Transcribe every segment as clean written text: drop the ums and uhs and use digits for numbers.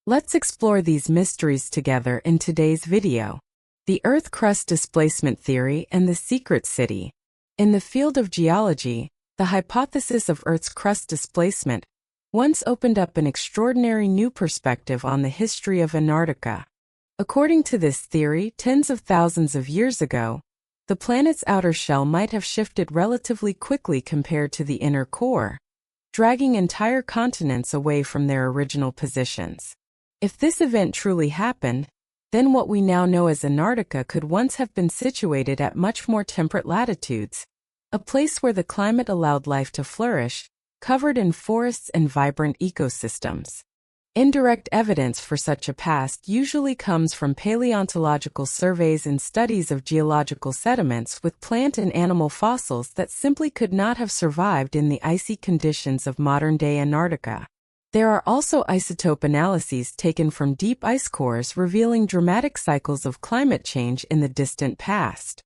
Let's explore these mysteries together in today's video. The Earth crust displacement theory and the secret city. In the field of geology, the hypothesis of Earth's crust displacement once opened up an extraordinary new perspective on the history of Antarctica. According to this theory, tens of thousands of years ago, the planet's outer shell might have shifted relatively quickly compared to the inner core, dragging entire continents away from their original positions. If this event truly happened, then what we now know as Antarctica could once have been situated at much more temperate latitudes, a place where the climate allowed life to flourish, covered in forests and vibrant ecosystems. Indirect evidence for such a past usually comes from paleontological surveys and studies of geological sediments with plant and animal fossils that simply could not have survived in the icy conditions of modern-day Antarctica. There are also isotope analyses taken from deep ice cores revealing dramatic cycles of climate change in the distant past.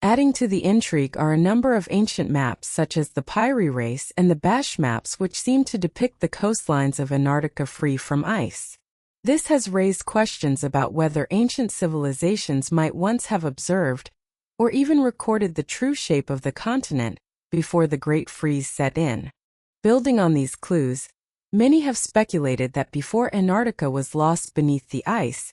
Adding to the intrigue are a number of ancient maps such as the Piri Race and the Bash maps, which seem to depict the coastlines of Antarctica free from ice. This has raised questions about whether ancient civilizations might once have observed or even recorded the true shape of the continent before the Great Freeze set in. Building on these clues, many have speculated that before Antarctica was lost beneath the ice,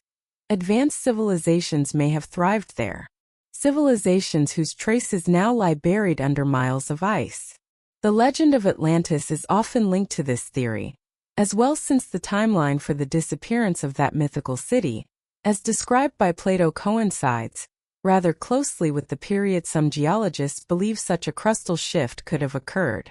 advanced civilizations may have thrived there. Civilizations whose traces now lie buried under miles of ice. The legend of Atlantis is often linked to this theory, as well, since the timeline for the disappearance of that mythical city, as described by Plato, coincides rather closely with the period some geologists believe such a crustal shift could have occurred.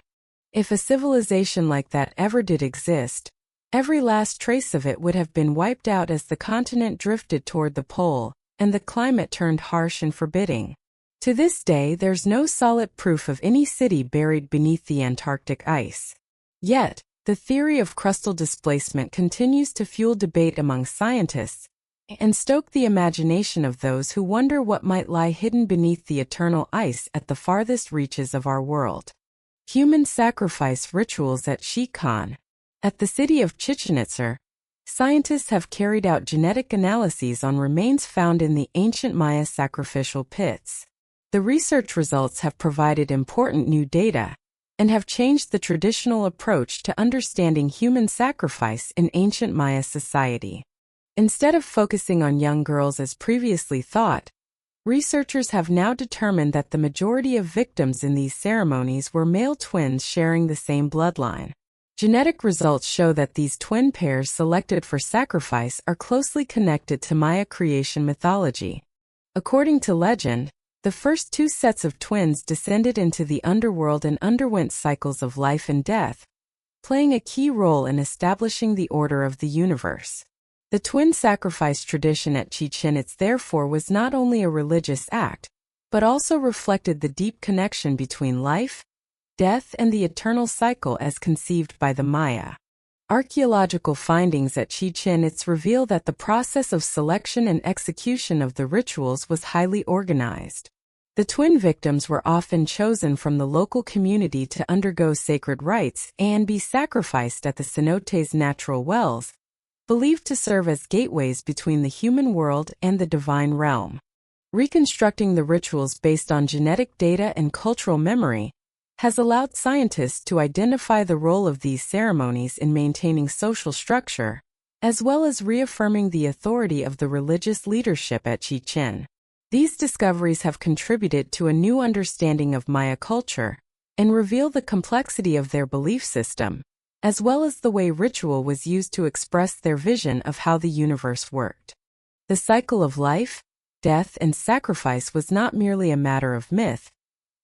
If a civilization like that ever did exist, every last trace of it would have been wiped out as the continent drifted toward the pole and the climate turned harsh and forbidding. To this day, there's no solid proof of any city buried beneath the Antarctic ice. Yet, the theory of crustal displacement continues to fuel debate among scientists and stoke the imagination of those who wonder what might lie hidden beneath the eternal ice at the farthest reaches of our world. Human sacrifice rituals at Chichen. At the city of Chichen Itza, scientists have carried out genetic analyses on remains found in the ancient Maya sacrificial pits. The research results have provided important new data and have changed the traditional approach to understanding human sacrifice in ancient Maya society. Instead of focusing on young girls as previously thought, researchers have now determined that the majority of victims in these ceremonies were male twins sharing the same bloodline. Genetic results show that these twin pairs selected for sacrifice are closely connected to Maya creation mythology. According to legend, the first two sets of twins descended into the underworld and underwent cycles of life and death, playing a key role in establishing the order of the universe. The twin sacrifice tradition at Chichen Itza therefore was not only a religious act, but also reflected the deep connection between life, death, and the eternal cycle as conceived by the Maya. Archaeological findings at Chichen Itza reveal that the process of selection and execution of the rituals was highly organized. The twin victims were often chosen from the local community to undergo sacred rites and be sacrificed at the cenote's natural wells, believed to serve as gateways between the human world and the divine realm. Reconstructing the rituals based on genetic data and cultural memory has allowed scientists to identify the role of these ceremonies in maintaining social structure, as well as reaffirming the authority of the religious leadership at Chichen. These discoveries have contributed to a new understanding of Maya culture and reveal the complexity of their belief system, as well as the way ritual was used to express their vision of how the universe worked. The cycle of life, death, and sacrifice was not merely a matter of myth,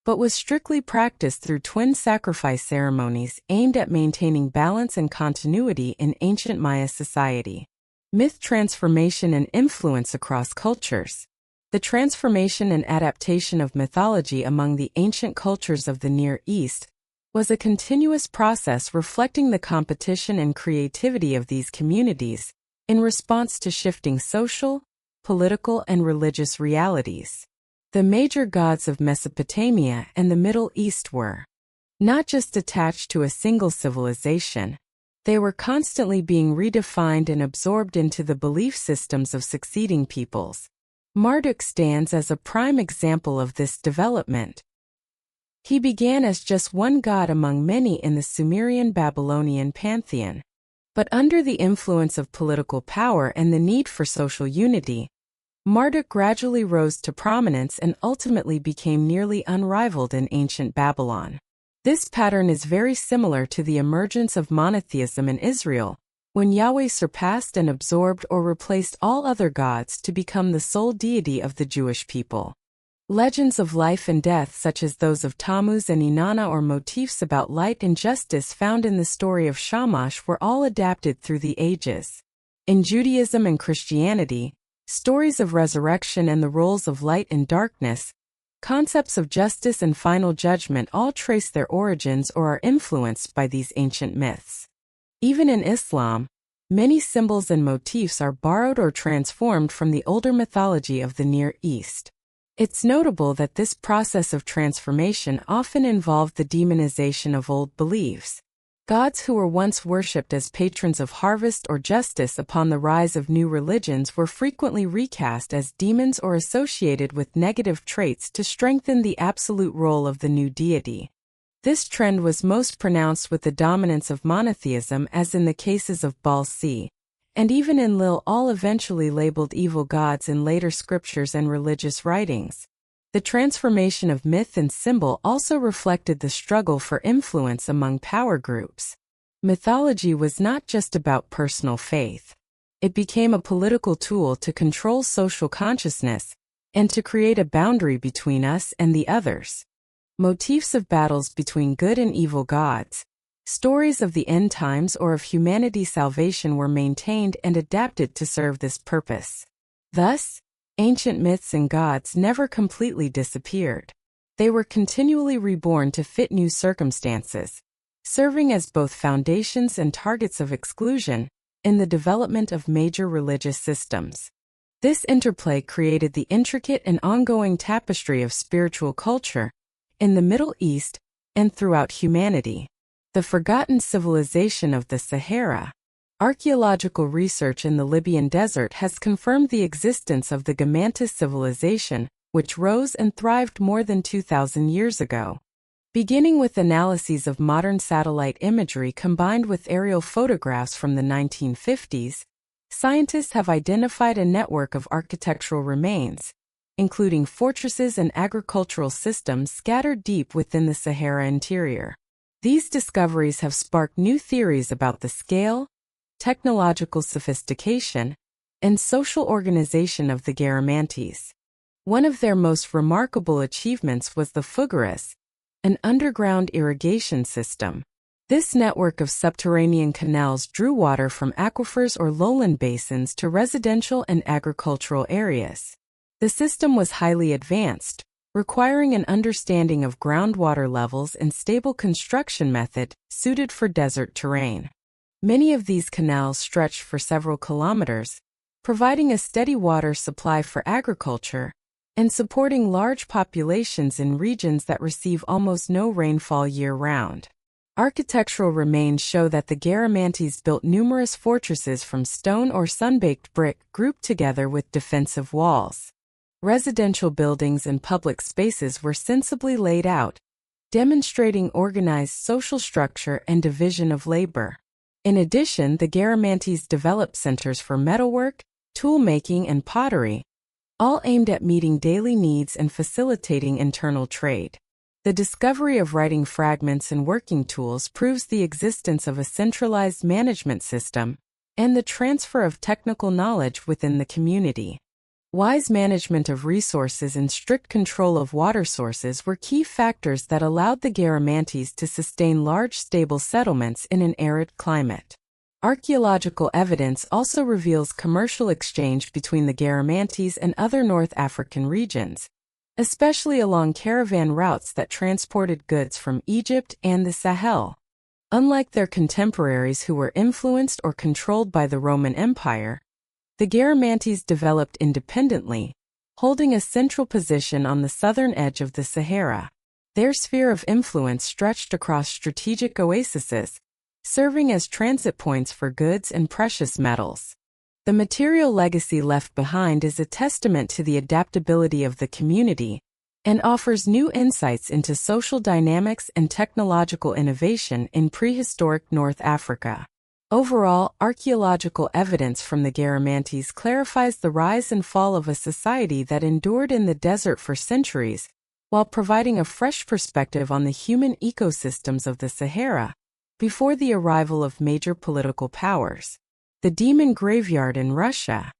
but was strictly practiced through twin sacrifice ceremonies aimed at maintaining balance and continuity in ancient Maya society. Myth transformation and influence across cultures. The transformation and adaptation of mythology among the ancient cultures of the Near East was a continuous process reflecting the competition and creativity of these communities in response to shifting social, political, and religious realities. The major gods of Mesopotamia and the Middle East were not just attached to a single civilization, They were constantly being redefined and absorbed into the belief systems of succeeding peoples. Marduk stands as a prime example of this development. He began as just one god among many in the Sumerian-Babylonian pantheon. But under the influence of political power and the need for social unity, Marduk gradually rose to prominence and ultimately became nearly unrivaled in ancient Babylon. This pattern is very similar to the emergence of monotheism in Israel, when Yahweh surpassed and absorbed or replaced all other gods to become the sole deity of the Jewish people. Legends of life and death such as those of Tammuz and Inanna or motifs about light and justice found in the story of Shamash were all adapted through the ages. In Judaism and Christianity, stories of resurrection and the roles of light and darkness, concepts of justice and final judgment all trace their origins or are influenced by these ancient myths. Even in Islam, many symbols and motifs are borrowed or transformed from the older mythology of the Near East. It's notable that this process of transformation often involved the demonization of old beliefs. Gods who were once worshipped as patrons of harvest or justice upon the rise of new religions were frequently recast as demons or associated with negative traits to strengthen the absolute role of the new deity. This trend was most pronounced with the dominance of monotheism, as in the cases of Baal-C, and even Enlil, all eventually labeled evil gods in later scriptures and religious writings. The transformation of myth and symbol also reflected the struggle for influence among power groups. Mythology was not just about personal faith. It became a political tool to control social consciousness and to create a boundary between us and the others. Motifs of battles between good and evil gods, stories of the end times or of humanity's salvation were maintained and adapted to serve this purpose. Thus, ancient myths and gods never completely disappeared. They were continually reborn to fit new circumstances, serving as both foundations and targets of exclusion in the development of major religious systems. This interplay created the intricate and ongoing tapestry of spiritual culture in the Middle East and throughout humanity. The forgotten civilization of the Sahara. Archaeological research in the Libyan desert has confirmed the existence of the Gamantis civilization, which rose and thrived more than 2,000 years ago. Beginning with analyses of modern satellite imagery combined with aerial photographs from the 1950s, scientists have identified a network of architectural remains, including fortresses and agricultural systems scattered deep within the Sahara interior. These discoveries have sparked new theories about the scale, technological sophistication, and social organization of the Garamantes. One of their most remarkable achievements was the Fugaras, an underground irrigation system. This network of subterranean canals drew water from aquifers or lowland basins to residential and agricultural areas. The system was highly advanced, requiring an understanding of groundwater levels and stable construction method suited for desert terrain. Many of these canals stretched for several kilometers, providing a steady water supply for agriculture and supporting large populations in regions that receive almost no rainfall year-round. Architectural remains show that the Garamantes built numerous fortresses from stone or sun-baked brick grouped together with defensive walls. Residential buildings and public spaces were sensibly laid out, demonstrating organized social structure and division of labor. In addition, the Garamantes developed centers for metalwork, tool-making, and pottery, all aimed at meeting daily needs and facilitating internal trade. The discovery of writing fragments and working tools proves the existence of a centralized management system and the transfer of technical knowledge within the community. Wise management of resources and strict control of water sources were key factors that allowed the Garamantes to sustain large stable settlements in an arid climate. Archaeological evidence also reveals commercial exchange between the Garamantes and other North African regions, especially along caravan routes that transported goods from Egypt and the Sahel. Unlike their contemporaries who were influenced or controlled by the Roman Empire, the Garamantes developed independently, holding a central position on the southern edge of the Sahara. Their sphere of influence stretched across strategic oases, serving as transit points for goods and precious metals. The material legacy left behind is a testament to the adaptability of the community and offers new insights into social dynamics and technological innovation in prehistoric North Africa. Overall, archaeological evidence from the Garamantes clarifies the rise and fall of a society that endured in the desert for centuries, while providing a fresh perspective on the human ecosystems of the Sahara before the arrival of major political powers. The Demon Graveyard in Russia.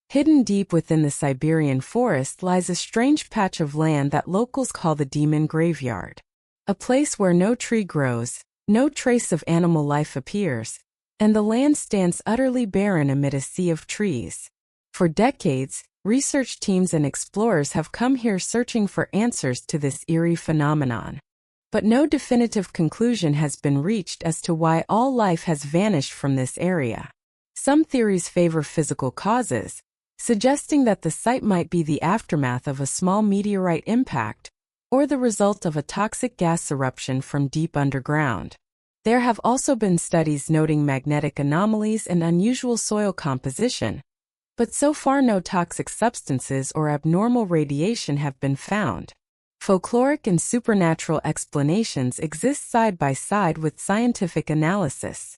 Hidden deep within the Siberian forest lies a strange patch of land that locals call the Demon Graveyard. A place where no tree grows, no trace of animal life appears, and the land stands utterly barren amid a sea of trees. For decades, research teams and explorers have come here searching for answers to this eerie phenomenon. But no definitive conclusion has been reached as to why all life has vanished from this area. Some theories favor physical causes, suggesting that the site might be the aftermath of a small meteorite impact or the result of a toxic gas eruption from deep underground. There have also been studies noting magnetic anomalies and unusual soil composition, but so far no toxic substances or abnormal radiation have been found. Folkloric and supernatural explanations exist side by side with scientific analysis.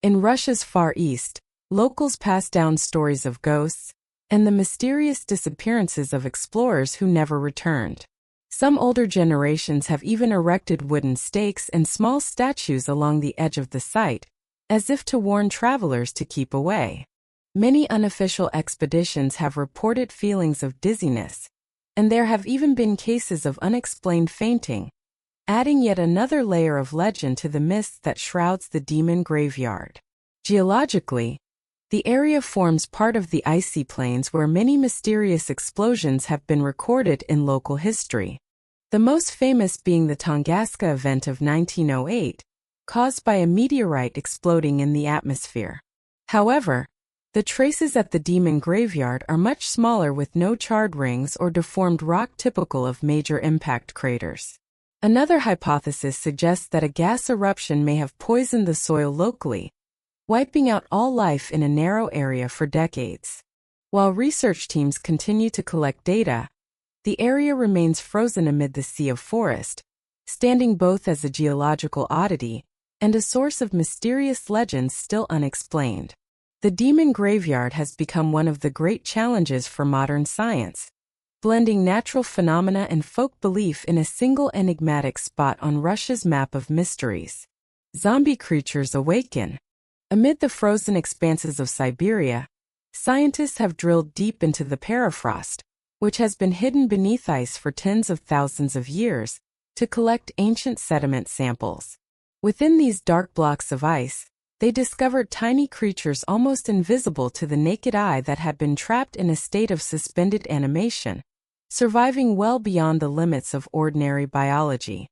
In Russia's Far East, locals pass down stories of ghosts and the mysterious disappearances of explorers who never returned. Some older generations have even erected wooden stakes and small statues along the edge of the site, as if to warn travelers to keep away. Many unofficial expeditions have reported feelings of dizziness, and there have even been cases of unexplained fainting, adding yet another layer of legend to the mist that shrouds the Demon Graveyard. Geologically, the area forms part of the icy plains where many mysterious explosions have been recorded in local history. The most famous being the Tunguska event of 1908, caused by a meteorite exploding in the atmosphere. However, the traces at the Demon Graveyard are much smaller, with no charred rings or deformed rock typical of major impact craters. Another hypothesis suggests that a gas eruption may have poisoned the soil locally, wiping out all life in a narrow area for decades. While research teams continue to collect data, the area remains frozen amid the sea of forest, standing both as a geological oddity and a source of mysterious legends still unexplained. The Demon Graveyard has become one of the great challenges for modern science, blending natural phenomena and folk belief in a single enigmatic spot on Russia's map of mysteries. Zombie creatures awaken. Amid the frozen expanses of Siberia, scientists have drilled deep into the permafrost, which has been hidden beneath ice for tens of thousands of years, to collect ancient sediment samples. Within these dark blocks of ice, they discovered tiny creatures almost invisible to the naked eye that had been trapped in a state of suspended animation, surviving well beyond the limits of ordinary biology.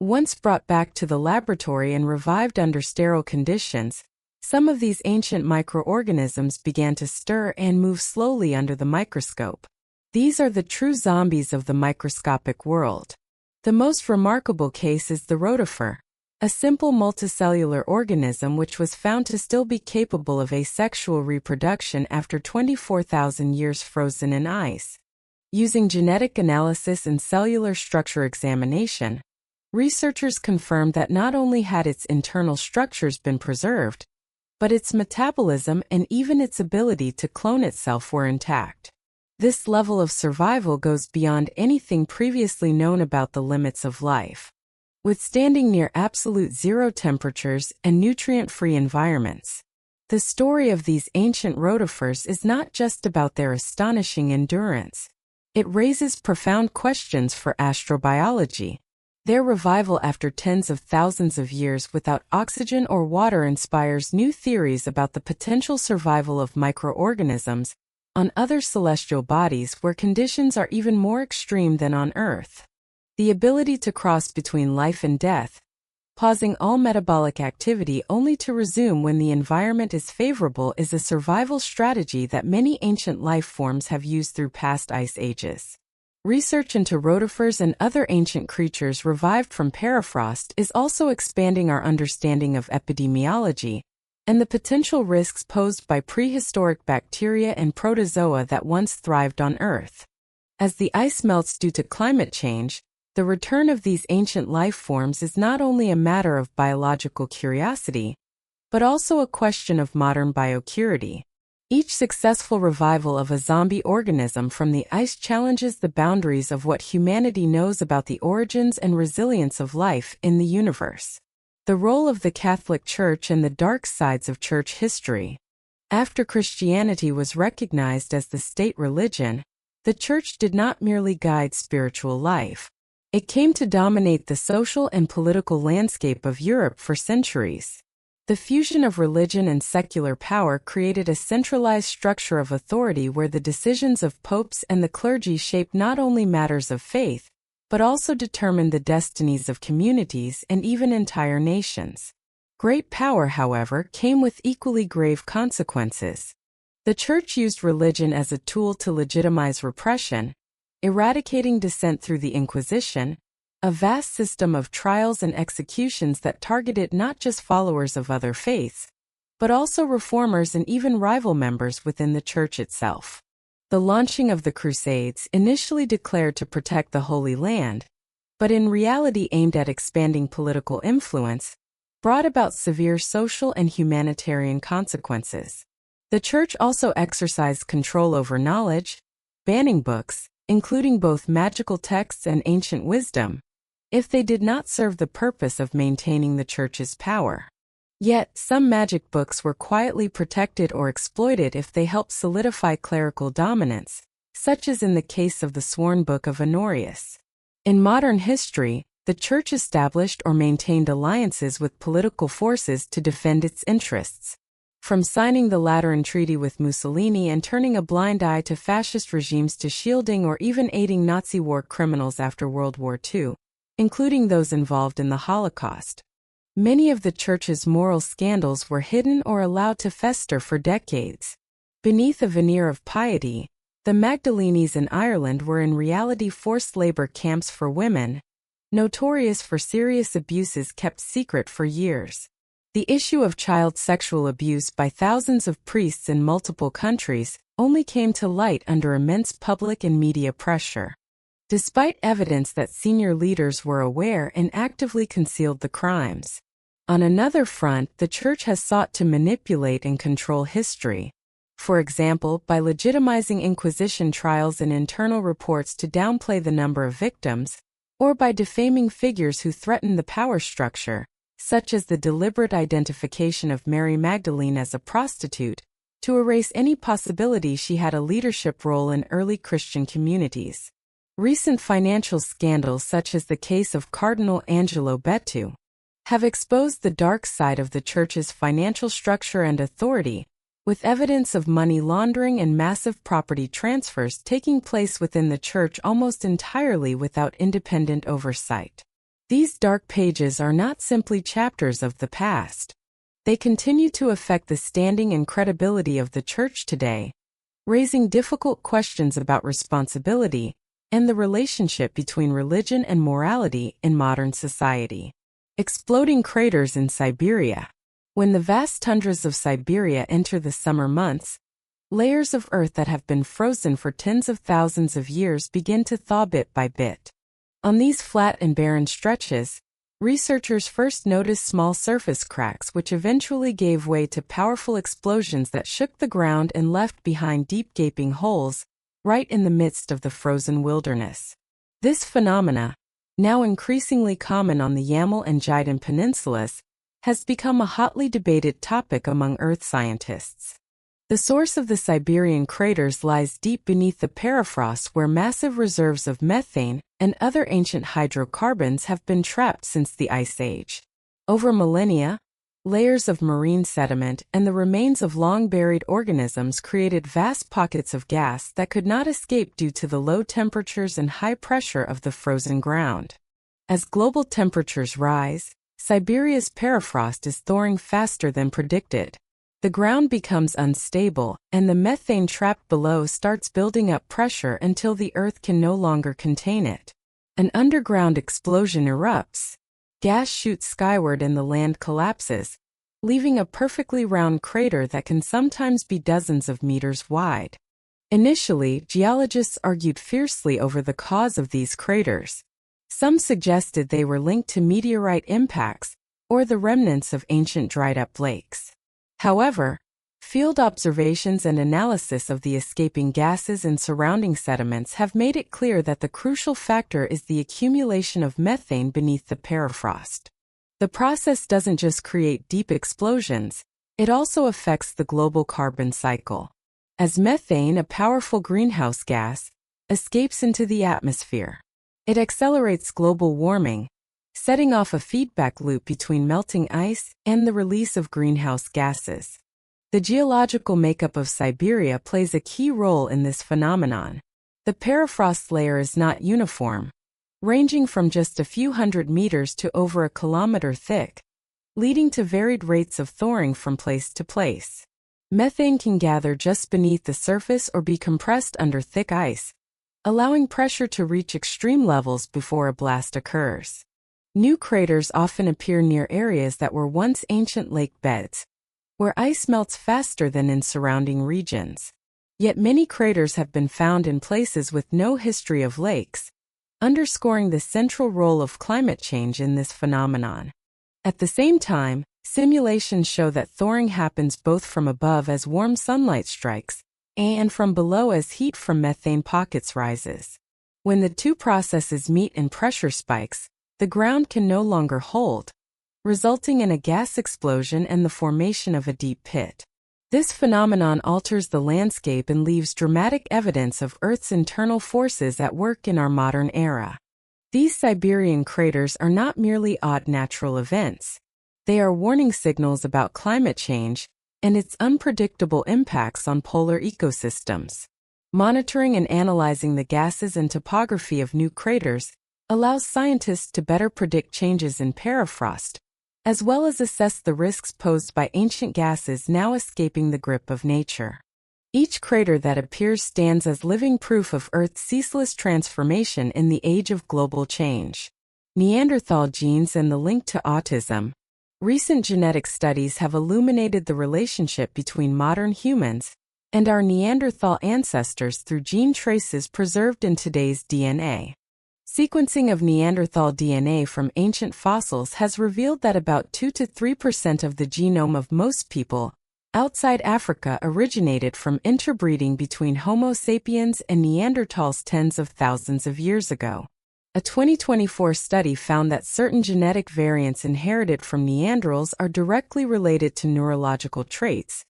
Once brought back to the laboratory and revived under sterile conditions, some of these ancient microorganisms began to stir and move slowly under the microscope. These are the true zombies of the microscopic world. The most remarkable case is the rotifer, a simple multicellular organism which was found to still be capable of asexual reproduction after 24,000 years frozen in ice. Using genetic analysis and cellular structure examination, researchers confirmed that not only had its internal structures been preserved, but its metabolism and even its ability to clone itself were intact. This level of survival goes beyond anything previously known about the limits of life. Withstanding near absolute zero temperatures and nutrient-free environments, the story of these ancient rotifers is not just about their astonishing endurance. It raises profound questions for astrobiology. Their revival after tens of thousands of years without oxygen or water inspires new theories about the potential survival of microorganisms on other celestial bodies where conditions are even more extreme than on Earth. The ability to cross between life and death, pausing all metabolic activity only to resume when the environment is favorable, is a survival strategy that many ancient life forms have used through past ice ages. Research into rotifers and other ancient creatures revived from permafrost is also expanding our understanding of epidemiology and the potential risks posed by prehistoric bacteria and protozoa that once thrived on Earth. As the ice melts due to climate change, the return of these ancient life forms is not only a matter of biological curiosity, but also a question of modern biosecurity. Each successful revival of a zombie organism from the ice challenges the boundaries of what humanity knows about the origins and resilience of life in the universe. The role of the Catholic Church and the dark sides of church history. After Christianity was recognized as the state religion, the Church did not merely guide spiritual life. It came to dominate the social and political landscape of Europe for centuries. The fusion of religion and secular power created a centralized structure of authority where the decisions of popes and the clergy shaped not only matters of faith, but also determined the destinies of communities and even entire nations. Great power, however, came with equally grave consequences. The Church used religion as a tool to legitimize repression, eradicating dissent through the Inquisition, a vast system of trials and executions that targeted not just followers of other faiths, but also reformers and even rival members within the Church itself. The launching of the Crusades, initially declared to protect the Holy Land, but in reality aimed at expanding political influence, brought about severe social and humanitarian consequences. The Church also exercised control over knowledge, banning books, including both magical texts and ancient wisdom, if they did not serve the purpose of maintaining the Church's power. Yet, some magic books were quietly protected or exploited if they helped solidify clerical dominance, such as in the case of the Sworn Book of Honorius. In modern history, the Church established or maintained alliances with political forces to defend its interests. From signing the Lateran Treaty with Mussolini and turning a blind eye to fascist regimes to shielding or even aiding Nazi war criminals after World War II, including those involved in the Holocaust. Many of the Church's moral scandals were hidden or allowed to fester for decades. Beneath a veneer of piety, the Magdalenes in Ireland were in reality forced labor camps for women, notorious for serious abuses kept secret for years. The issue of child sexual abuse by thousands of priests in multiple countries only came to light under immense public and media pressure. Despite evidence that senior leaders were aware and actively concealed the crimes. On another front, the Church has sought to manipulate and control history. For example, by legitimizing Inquisition trials and internal reports to downplay the number of victims, or by defaming figures who threaten the power structure, such as the deliberate identification of Mary Magdalene as a prostitute, to erase any possibility she had a leadership role in early Christian communities. Recent financial scandals such as the case of Cardinal Angelo Bettu have exposed the dark side of the Church's financial structure and authority, with evidence of money laundering and massive property transfers taking place within the Church almost entirely without independent oversight. These dark pages are not simply chapters of the past. They continue to affect the standing and credibility of the Church today, raising difficult questions about responsibility and the relationship between religion and morality in modern society. Exploding craters in Siberia. When the vast tundras of Siberia enter the summer months, layers of earth that have been frozen for tens of thousands of years begin to thaw bit by bit. On these flat and barren stretches, researchers first noticed small surface cracks which eventually gave way to powerful explosions that shook the ground and left behind deep gaping holes, right in the midst of the frozen wilderness. This phenomena, now increasingly common on the Yamal and Jaidan peninsulas, has become a hotly debated topic among Earth scientists. The source of the Siberian craters lies deep beneath the permafrost where massive reserves of methane and other ancient hydrocarbons have been trapped since the Ice Age. Over millennia, layers of marine sediment and the remains of long-buried organisms created vast pockets of gas that could not escape due to the low temperatures and high pressure of the frozen ground. As global temperatures rise, Siberia's permafrost is thawing faster than predicted. The ground becomes unstable, and the methane trapped below starts building up pressure until the Earth can no longer contain it. An underground explosion erupts. Gas shoots skyward and the land collapses, leaving a perfectly round crater that can sometimes be dozens of meters wide. Initially, geologists argued fiercely over the cause of these craters. Some suggested they were linked to meteorite impacts or the remnants of ancient dried-up lakes. However, field observations and analysis of the escaping gases and surrounding sediments have made it clear that the crucial factor is the accumulation of methane beneath the permafrost. The process doesn't just create deep explosions, it also affects the global carbon cycle. As methane, a powerful greenhouse gas, escapes into the atmosphere, it accelerates global warming, setting off a feedback loop between melting ice and the release of greenhouse gases. The geological makeup of Siberia plays a key role in this phenomenon. The permafrost layer is not uniform, ranging from just a few hundred meters to over a kilometer thick, leading to varied rates of thawing from place to place. Methane can gather just beneath the surface or be compressed under thick ice, allowing pressure to reach extreme levels before a blast occurs. New craters often appear near areas that were once ancient lake beds, where ice melts faster than in surrounding regions. Yet many craters have been found in places with no history of lakes, underscoring the central role of climate change in this phenomenon. At the same time, simulations show that thawing happens both from above as warm sunlight strikes, and from below as heat from methane pockets rises. When the two processes meet in pressure spikes, the ground can no longer hold, resulting in a gas explosion and the formation of a deep pit. This phenomenon alters the landscape and leaves dramatic evidence of Earth's internal forces at work in our modern era. These Siberian craters are not merely odd natural events. They are warning signals about climate change and its unpredictable impacts on polar ecosystems. Monitoring and analyzing the gases and topography of new craters allows scientists to better predict changes in permafrost, as well as assess the risks posed by ancient gases now escaping the grip of nature. Each crater that appears stands as living proof of Earth's ceaseless transformation in the age of global change. Neanderthal genes and the link to autism. Recent genetic studies have illuminated the relationship between modern humans and our Neanderthal ancestors through gene traces preserved in today's DNA. Sequencing of Neanderthal DNA from ancient fossils has revealed that about 2 to 3% of the genome of most people outside Africa originated from interbreeding between Homo sapiens and Neanderthals tens of thousands of years ago. A 2024 study found that certain genetic variants inherited from Neanderthals are directly related to neurological traits,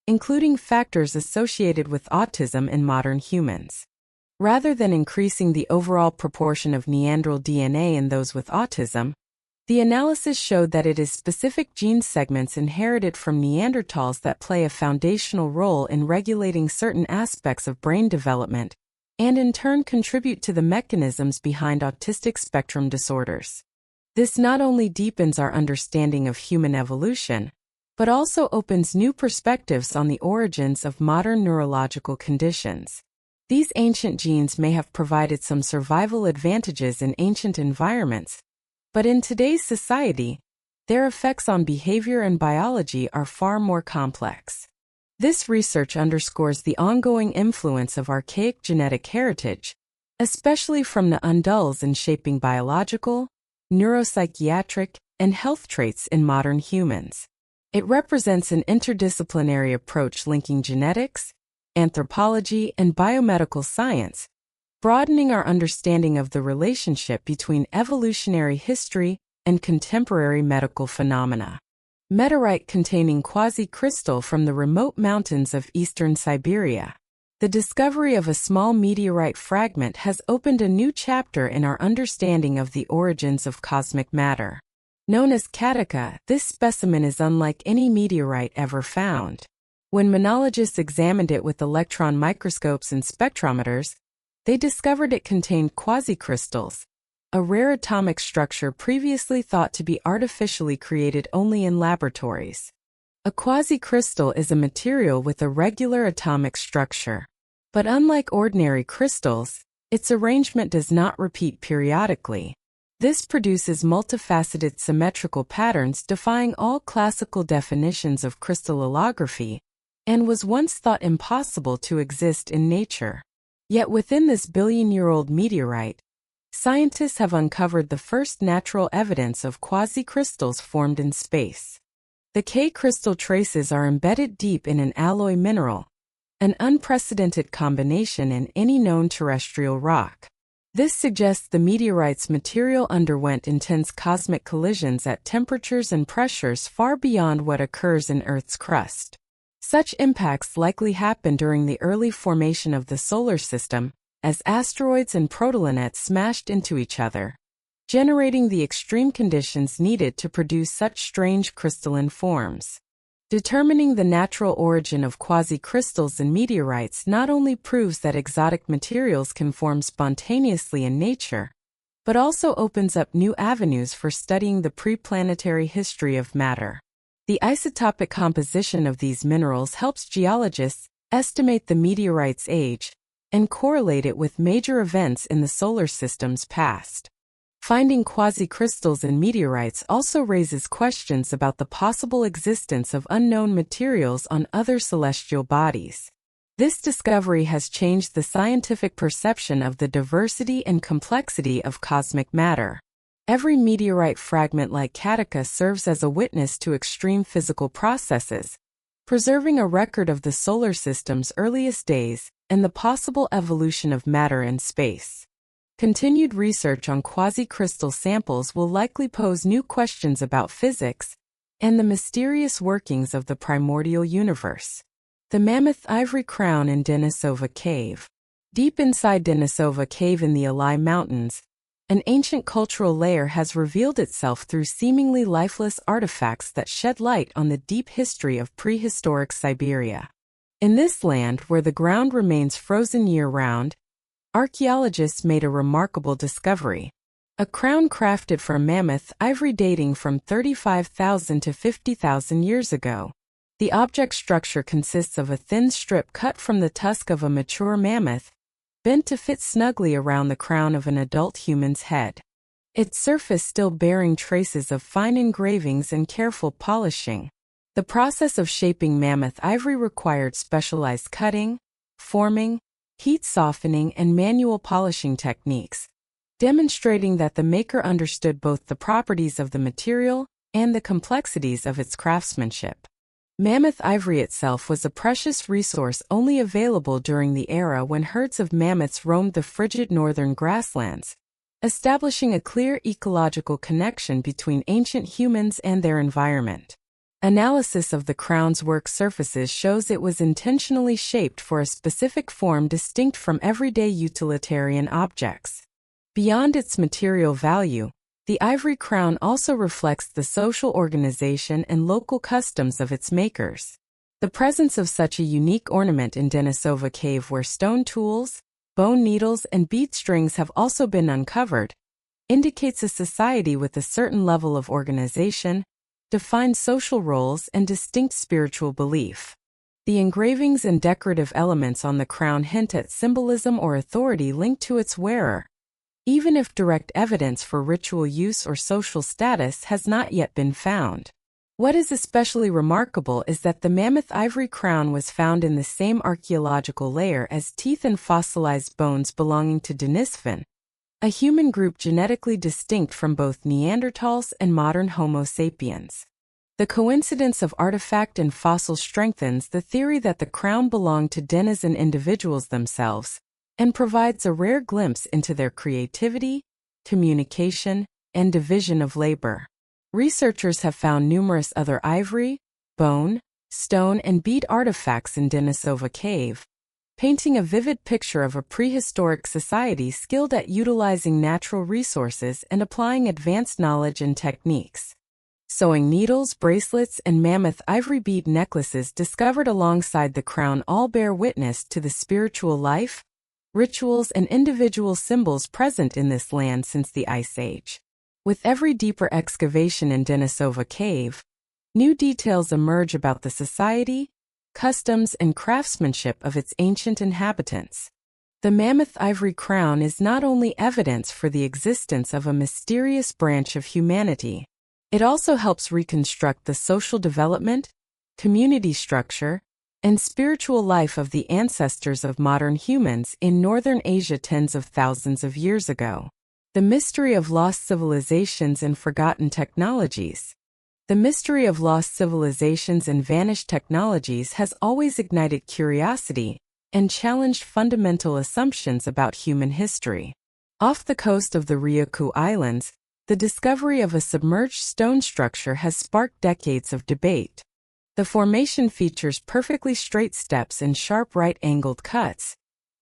including factors associated with autism in modern humans. Rather than increasing the overall proportion of Neanderthal DNA in those with autism, the analysis showed that it is specific gene segments inherited from Neanderthals that play a foundational role in regulating certain aspects of brain development, and in turn contribute to the mechanisms behind autistic spectrum disorders. This not only deepens our understanding of human evolution, but also opens new perspectives on the origins of modern neurological conditions. These ancient genes may have provided some survival advantages in ancient environments, but in today's society, their effects on behavior and biology are far more complex. This research underscores the ongoing influence of archaic genetic heritage, especially from the Neanderthals in shaping biological, neuropsychiatric, and health traits in modern humans. It represents an interdisciplinary approach linking genetics, anthropology, and biomedical science, broadening our understanding of the relationship between evolutionary history and contemporary medical phenomena. Meteorite containing quasi-crystal from the remote mountains of eastern Siberia. The discovery of a small meteorite fragment has opened a new chapter in our understanding of the origins of cosmic matter. Known as Katika, this specimen is unlike any meteorite ever found. When minologists examined it with electron microscopes and spectrometers, they discovered it contained quasicrystals, a rare atomic structure previously thought to be artificially created only in laboratories. A quasi-crystal is a material with a regular atomic structure. But unlike ordinary crystals, its arrangement does not repeat periodically. This produces multifaceted symmetrical patterns defying all classical definitions of crystallography, and was once thought impossible to exist in nature. Yet within this billion-year-old meteorite, scientists have uncovered the first natural evidence of quasi-crystals formed in space. The K-crystal traces are embedded deep in an alloy mineral, an unprecedented combination in any known terrestrial rock. This suggests the meteorite's material underwent intense cosmic collisions at temperatures and pressures far beyond what occurs in Earth's crust. Such impacts likely happened during the early formation of the solar system, as asteroids and protoplanets smashed into each other, generating the extreme conditions needed to produce such strange crystalline forms. Determining the natural origin of quasi-crystals in meteorites not only proves that exotic materials can form spontaneously in nature, but also opens up new avenues for studying the pre-planetary history of matter. The isotopic composition of these minerals helps geologists estimate the meteorite's age and correlate it with major events in the solar system's past. Finding quasi-crystals in meteorites also raises questions about the possible existence of unknown materials on other celestial bodies. This discovery has changed the scientific perception of the diversity and complexity of cosmic matter. Every meteorite fragment like Codex serves as a witness to extreme physical processes, preserving a record of the solar system's earliest days and the possible evolution of matter in space. Continued research on quasi-crystal samples will likely pose new questions about physics and the mysterious workings of the primordial universe. The Mammoth Ivory Crown in Denisova Cave. Deep inside Denisova Cave in the Alai Mountains, an ancient cultural layer has revealed itself through seemingly lifeless artifacts that shed light on the deep history of prehistoric Siberia. In this land, where the ground remains frozen year-round, archaeologists made a remarkable discovery. A crown crafted from mammoth ivory dating from 35,000 to 50,000 years ago. The object structure consists of a thin strip cut from the tusk of a mature mammoth, bent to fit snugly around the crown of an adult human's head. Its surface still bearing traces of fine engravings and careful polishing. The process of shaping mammoth ivory required specialized cutting, forming, heat softening, and manual polishing techniques, demonstrating that the maker understood both the properties of the material and the complexities of its craftsmanship. Mammoth ivory itself was a precious resource only available during the era when herds of mammoths roamed the frigid northern grasslands, establishing a clear ecological connection between ancient humans and their environment. Analysis of the crown's work surfaces shows it was intentionally shaped for a specific form distinct from everyday utilitarian objects. Beyond its material value, the ivory crown also reflects the social organization and local customs of its makers. The presence of such a unique ornament in Denisova Cave, where stone tools, bone needles, and bead strings have also been uncovered, indicates a society with a certain level of organization, defined social roles, and distinct spiritual belief. The engravings and decorative elements on the crown hint at symbolism or authority linked to its wearer, even if direct evidence for ritual use or social status has not yet been found. What is especially remarkable is that the mammoth ivory crown was found in the same archaeological layer as teeth and fossilized bones belonging to Denisvan, a human group genetically distinct from both Neanderthals and modern Homo sapiens. The coincidence of artifact and fossil strengthens the theory that the crown belonged to denizen individuals themselves, and provides a rare glimpse into their creativity, communication, and division of labor. Researchers have found numerous other ivory, bone, stone, and bead artifacts in Denisova Cave, painting a vivid picture of a prehistoric society skilled at utilizing natural resources and applying advanced knowledge and techniques. Sewing needles, bracelets, and mammoth ivory bead necklaces discovered alongside the crown all bear witness to the spiritual life, rituals, and individual symbols present in this land since the Ice Age. With every deeper excavation in Denisova Cave, new details emerge about the society, customs, and craftsmanship of its ancient inhabitants. The mammoth ivory crown is not only evidence for the existence of a mysterious branch of humanity, it also helps reconstruct the social development, community structure, and spiritual life of the ancestors of modern humans in northern Asia tens of thousands of years ago. The mystery of lost civilizations and forgotten technologies. The mystery of lost civilizations and vanished technologies has always ignited curiosity and challenged fundamental assumptions about human history. Off the coast of the Ryukyu Islands, the discovery of a submerged stone structure has sparked decades of debate. The formation features perfectly straight steps and sharp right-angled cuts,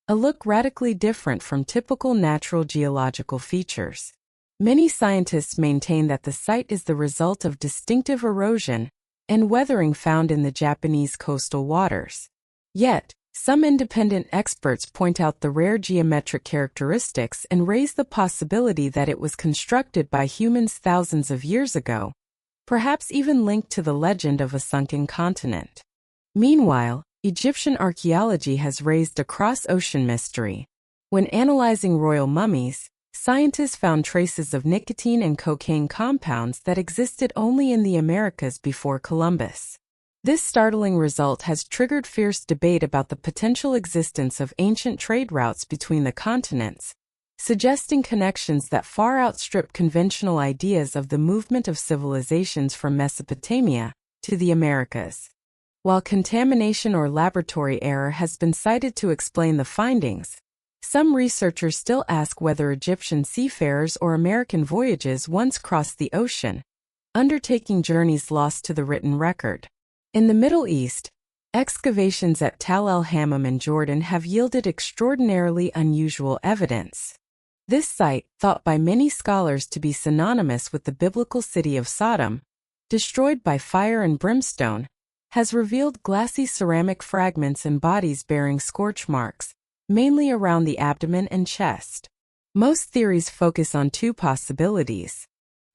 a look radically different from typical natural geological features. Many scientists maintain that the site is the result of distinctive erosion and weathering found in the Japanese coastal waters. Yet, some independent experts point out the rare geometric characteristics and raise the possibility that it was constructed by humans thousands of years ago, perhaps even linked to the legend of a sunken continent. Meanwhile, Egyptian archaeology has raised a cross-ocean mystery. When analyzing royal mummies, scientists found traces of nicotine and cocaine compounds that existed only in the Americas before Columbus. This startling result has triggered fierce debate about the potential existence of ancient trade routes between the continents, suggesting connections that far outstrip conventional ideas of the movement of civilizations from Mesopotamia to the Americas. While contamination or laboratory error has been cited to explain the findings, some researchers still ask whether Egyptian seafarers or American voyages once crossed the ocean, undertaking journeys lost to the written record. In the Middle East, excavations at Tal el-Hammam in Jordan have yielded extraordinarily unusual evidence. This site, thought by many scholars to be synonymous with the biblical city of Sodom, destroyed by fire and brimstone, has revealed glassy ceramic fragments and bodies bearing scorch marks, mainly around the abdomen and chest. Most theories focus on two possibilities.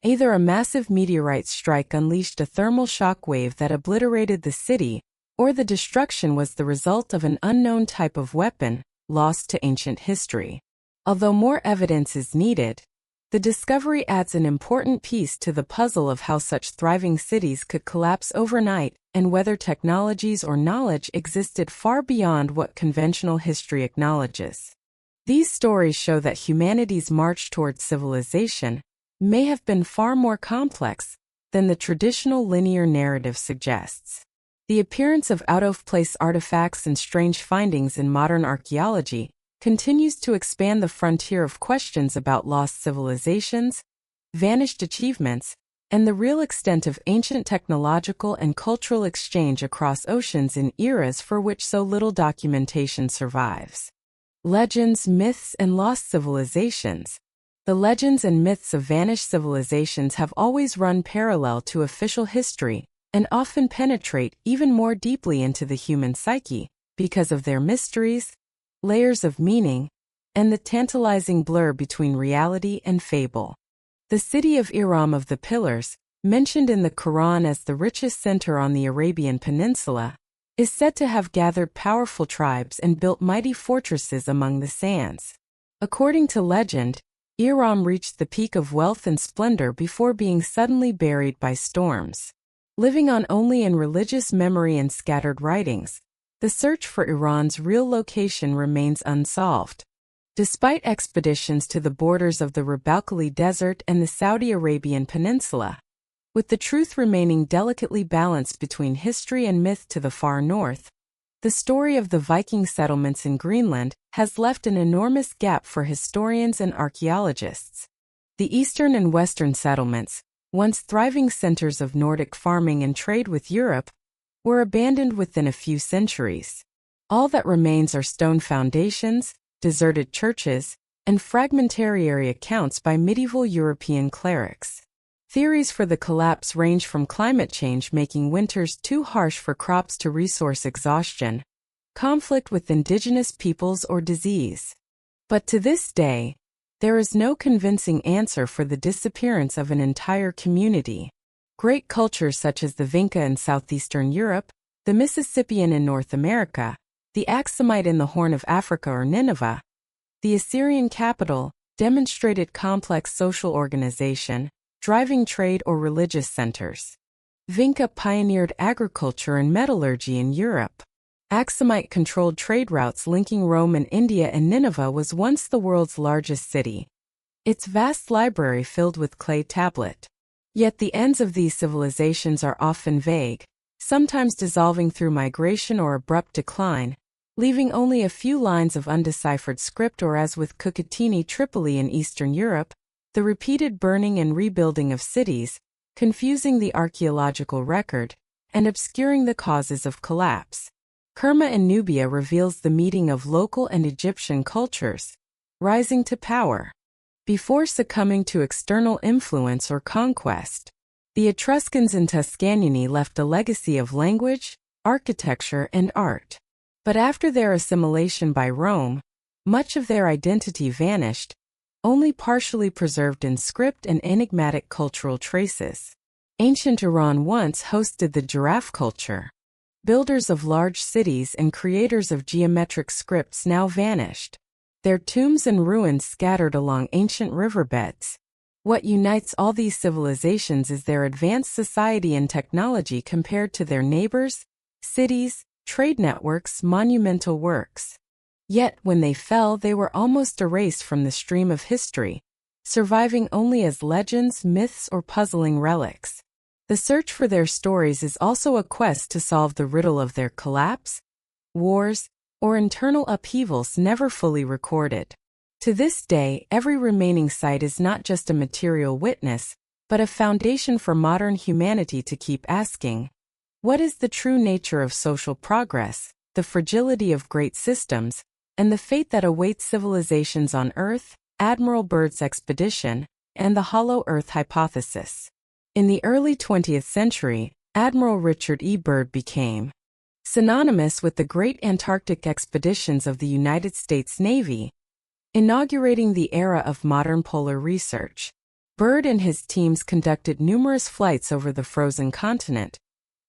Either a massive meteorite strike unleashed a thermal shock wave that obliterated the city, or the destruction was the result of an unknown type of weapon, lost to ancient history. Although more evidence is needed, the discovery adds an important piece to the puzzle of how such thriving cities could collapse overnight and whether technologies or knowledge existed far beyond what conventional history acknowledges. These stories show that humanity's march towards civilization may have been far more complex than the traditional linear narrative suggests. The appearance of out-of-place artifacts and strange findings in modern archaeology continues to expand the frontier of questions about lost civilizations, vanished achievements, and the real extent of ancient technological and cultural exchange across oceans in eras for which so little documentation survives. Legends, myths, and lost civilizations. The legends and myths of vanished civilizations have always run parallel to official history and often penetrate even more deeply into the human psyche because of their mysteries, layers of meaning, and the tantalizing blur between reality and fable. The city of Iram of the Pillars, mentioned in the Quran as the richest center on the Arabian Peninsula, is said to have gathered powerful tribes and built mighty fortresses among the sands. According to legend, Iram reached the peak of wealth and splendor before being suddenly buried by storms. Living on only in religious memory and scattered writings, the search for Iran's real location remains unsolved. Despite expeditions to the borders of the Rabalkali Desert and the Saudi Arabian Peninsula, with the truth remaining delicately balanced between history and myth to the far north, the story of the Viking settlements in Greenland has left an enormous gap for historians and archaeologists. The eastern and western settlements, once thriving centers of Nordic farming and trade with Europe, were abandoned within a few centuries. All that remains are stone foundations, deserted churches, and fragmentary accounts by medieval European clerics. Theories for the collapse range from climate change making winters too harsh for crops to resource exhaustion, conflict with indigenous peoples, or disease. But to this day, there is no convincing answer for the disappearance of an entire community. Great cultures such as the Vinca in southeastern Europe, the Mississippian in North America, the Aksumite in the Horn of Africa or Nineveh, the Assyrian capital, demonstrated complex social organization, driving trade or religious centers. Vinca pioneered agriculture and metallurgy in Europe. Aksumite controlled trade routes linking Rome and India, and Nineveh was once the world's largest city. Its vast library filled with clay tablet. Yet the ends of these civilizations are often vague, sometimes dissolving through migration or abrupt decline, leaving only a few lines of undeciphered script, or as with Cucutini Tripoli in Eastern Europe, the repeated burning and rebuilding of cities, confusing the archaeological record, and obscuring the causes of collapse. Kerma in Nubia reveals the meeting of local and Egyptian cultures, rising to power. Before succumbing to external influence or conquest, the Etruscans in Tuscany left a legacy of language, architecture, and art. But after their assimilation by Rome, much of their identity vanished, only partially preserved in script and enigmatic cultural traces. Ancient Iran once hosted the giraffe culture. Builders of large cities and creators of geometric scripts now vanished, their tombs and ruins scattered along ancient riverbeds. What unites all these civilizations is their advanced society and technology compared to their neighbors, cities, trade networks, monumental works. Yet, when they fell, they were almost erased from the stream of history, surviving only as legends, myths, or puzzling relics. The search for their stories is also a quest to solve the riddle of their collapse, wars, or internal upheavals never fully recorded. To this day, every remaining site is not just a material witness, but a foundation for modern humanity to keep asking, what is the true nature of social progress, the fragility of great systems, and the fate that awaits civilizations on Earth? Admiral Byrd's expedition, and the Hollow Earth hypothesis. In the early 20th century, Admiral Richard E. Byrd became synonymous with the great Antarctic expeditions of the United States Navy, inaugurating the era of modern polar research. Byrd and his teams conducted numerous flights over the frozen continent,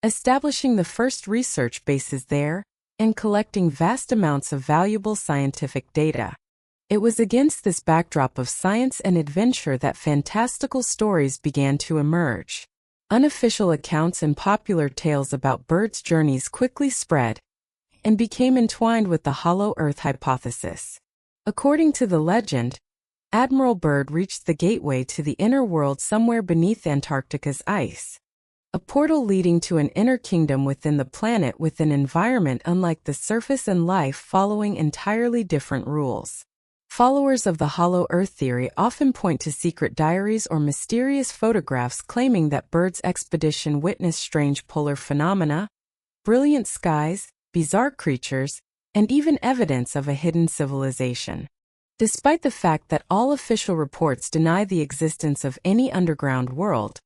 establishing the first research bases there, and collecting vast amounts of valuable scientific data. It was against this backdrop of science and adventure that fantastical stories began to emerge. Unofficial accounts and popular tales about Byrd's journeys quickly spread and became entwined with the Hollow Earth hypothesis. According to the legend, Admiral Byrd reached the gateway to the inner world somewhere beneath Antarctica's ice, a portal leading to an inner kingdom within the planet with an environment unlike the surface and life following entirely different rules. Followers of the Hollow Earth theory often point to secret diaries or mysterious photographs claiming that Byrd's expedition witnessed strange polar phenomena, brilliant skies, bizarre creatures, and even evidence of a hidden civilization. Despite the fact that all official reports deny the existence of any underground world,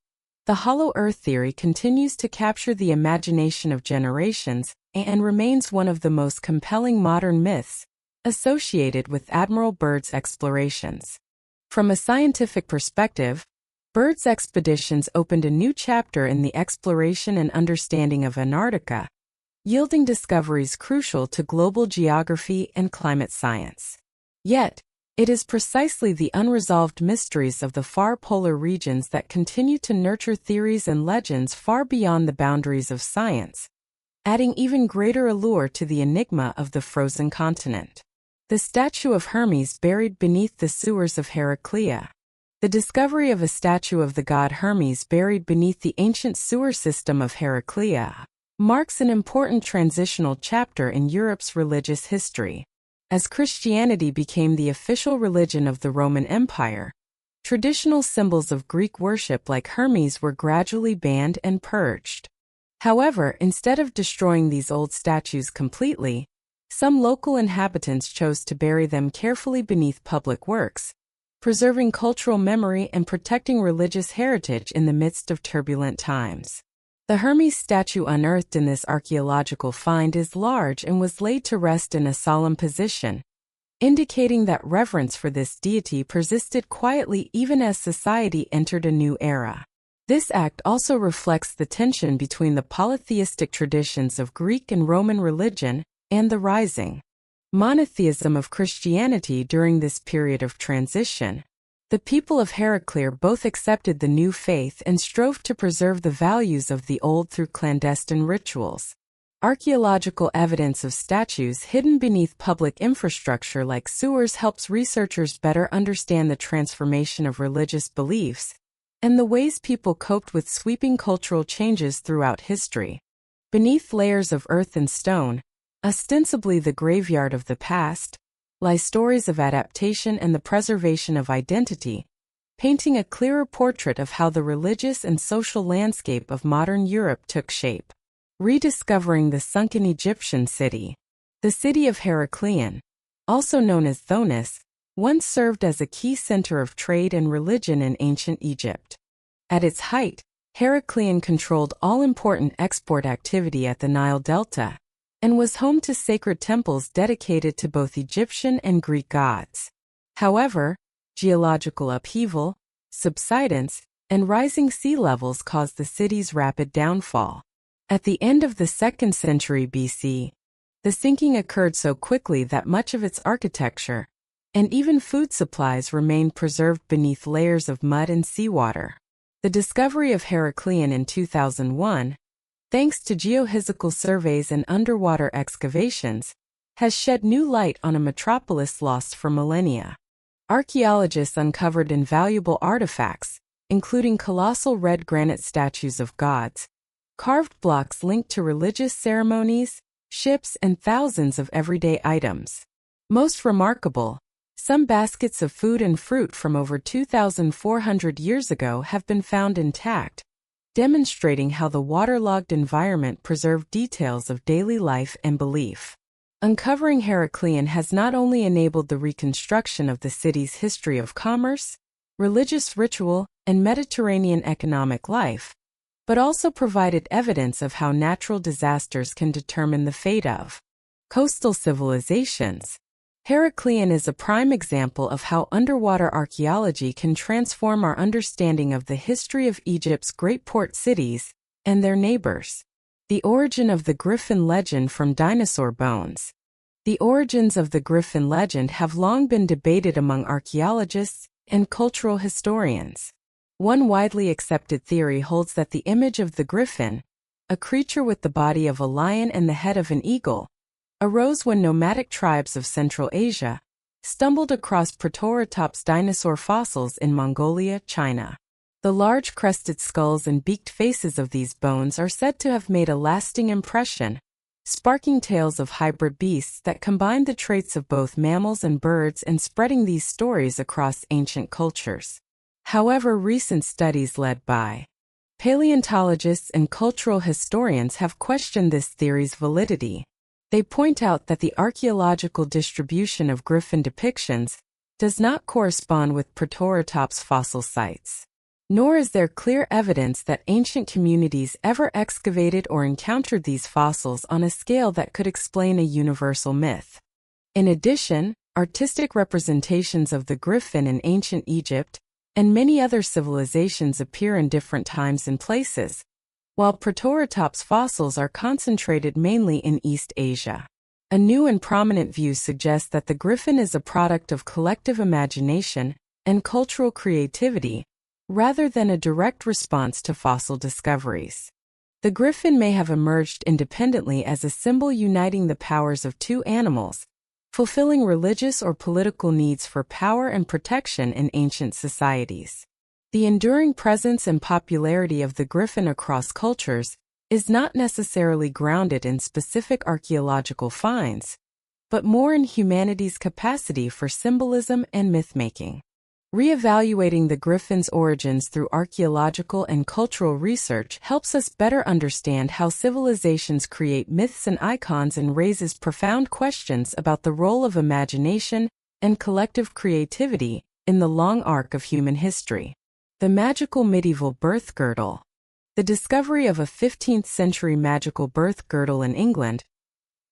the Hollow Earth theory continues to capture the imagination of generations and remains one of the most compelling modern myths associated with Admiral Byrd's explorations. From a scientific perspective, Byrd's expeditions opened a new chapter in the exploration and understanding of Antarctica, yielding discoveries crucial to global geography and climate science. Yet, it is precisely the unresolved mysteries of the far polar regions that continue to nurture theories and legends far beyond the boundaries of science, adding even greater allure to the enigma of the frozen continent. The statue of Hermes buried beneath the sewers of Heraclea. The discovery of a statue of the god Hermes buried beneath the ancient sewer system of Heraclea marks an important transitional chapter in Europe's religious history. As Christianity became the official religion of the Roman Empire, traditional symbols of Greek worship like Hermes were gradually banned and purged. However, instead of destroying these old statues completely, some local inhabitants chose to bury them carefully beneath public works, preserving cultural memory and protecting religious heritage in the midst of turbulent times. The Hermes statue unearthed in this archaeological find is large and was laid to rest in a solemn position, indicating that reverence for this deity persisted quietly even as society entered a new era. This act also reflects the tension between the polytheistic traditions of Greek and Roman religion and the rising monotheism of Christianity during this period of transition. The people of Heraclea both accepted the new faith and strove to preserve the values of the old through clandestine rituals. Archaeological evidence of statues hidden beneath public infrastructure like sewers helps researchers better understand the transformation of religious beliefs and the ways people coped with sweeping cultural changes throughout history. Beneath layers of earth and stone, ostensibly the graveyard of the past, lie stories of adaptation and the preservation of identity, painting a clearer portrait of how the religious and social landscape of modern Europe took shape. Rediscovering the sunken Egyptian city. The city of Heracleion, also known as Thonis, once served as a key center of trade and religion in ancient Egypt. At its height, Heracleion controlled all important export activity at the Nile Delta, and was home to sacred temples dedicated to both Egyptian and Greek gods. However, geological upheaval, subsidence, and rising sea levels caused the city's rapid downfall. At the end of the 2nd century BC, the sinking occurred so quickly that much of its architecture, and even food supplies remained preserved beneath layers of mud and seawater. The discovery of Heracleion in 2001, thanks to geophysical surveys and underwater excavations, has shed new light on a metropolis lost for millennia. Archaeologists uncovered invaluable artifacts, including colossal red granite statues of gods, carved blocks linked to religious ceremonies, ships, and thousands of everyday items. Most remarkable, some baskets of food and fruit from over 2,400 years ago have been found intact, demonstrating how the waterlogged environment preserved details of daily life and belief. Uncovering Heracleion has not only enabled the reconstruction of the city's history of commerce, religious ritual, and Mediterranean economic life, but also provided evidence of how natural disasters can determine the fate of coastal civilizations. Heracleion is a prime example of how underwater archaeology can transform our understanding of the history of Egypt's great port cities and their neighbors. The origin of the griffin legend from dinosaur bones. The origins of the griffin legend have long been debated among archaeologists and cultural historians. One widely accepted theory holds that the image of the griffin, a creature with the body of a lion and the head of an eagle, arose when nomadic tribes of Central Asia stumbled across Protoratops dinosaur fossils in Mongolia, China. The large crested skulls and beaked faces of these bones are said to have made a lasting impression, sparking tales of hybrid beasts that combined the traits of both mammals and birds and spreading these stories across ancient cultures. However, recent studies led by paleontologists and cultural historians have questioned this theory's validity. They point out that the archaeological distribution of griffin depictions does not correspond with Protoratops fossil sites. Nor is there clear evidence that ancient communities ever excavated or encountered these fossils on a scale that could explain a universal myth. In addition, artistic representations of the griffin in ancient Egypt and many other civilizations appear in different times and places, while Protoratops fossils are concentrated mainly in East Asia. A new and prominent view suggests that the griffin is a product of collective imagination and cultural creativity, rather than a direct response to fossil discoveries. The griffin may have emerged independently as a symbol uniting the powers of two animals, fulfilling religious or political needs for power and protection in ancient societies. The enduring presence and popularity of the griffin across cultures is not necessarily grounded in specific archaeological finds, but more in humanity's capacity for symbolism and myth-making. Re-evaluating the griffin's origins through archaeological and cultural research helps us better understand how civilizations create myths and icons and raises profound questions about the role of imagination and collective creativity in the long arc of human history. The magical medieval birth girdle. The discovery of a 15th-century magical birth girdle in England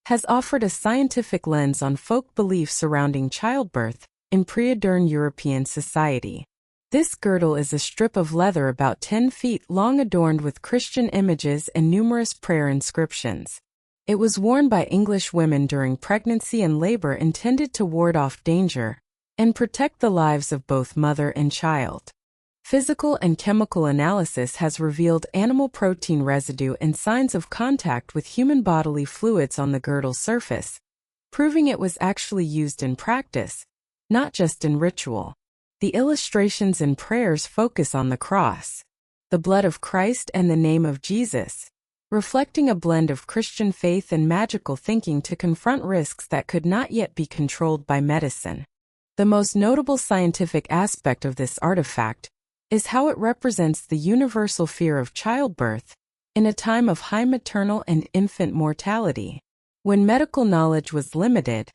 has offered a scientific lens on folk beliefs surrounding childbirth in pre-modern European society. This girdle is a strip of leather about 10 feet long adorned with Christian images and numerous prayer inscriptions. It was worn by English women during pregnancy and labor intended to ward off danger and protect the lives of both mother and child. Physical and chemical analysis has revealed animal protein residue and signs of contact with human bodily fluids on the girdle's surface, proving it was actually used in practice, not just in ritual. The illustrations and prayers focus on the cross, the blood of Christ, and the name of Jesus, reflecting a blend of Christian faith and magical thinking to confront risks that could not yet be controlled by medicine. The most notable scientific aspect of this artifact is how it represents the universal fear of childbirth in a time of high maternal and infant mortality. When medical knowledge was limited,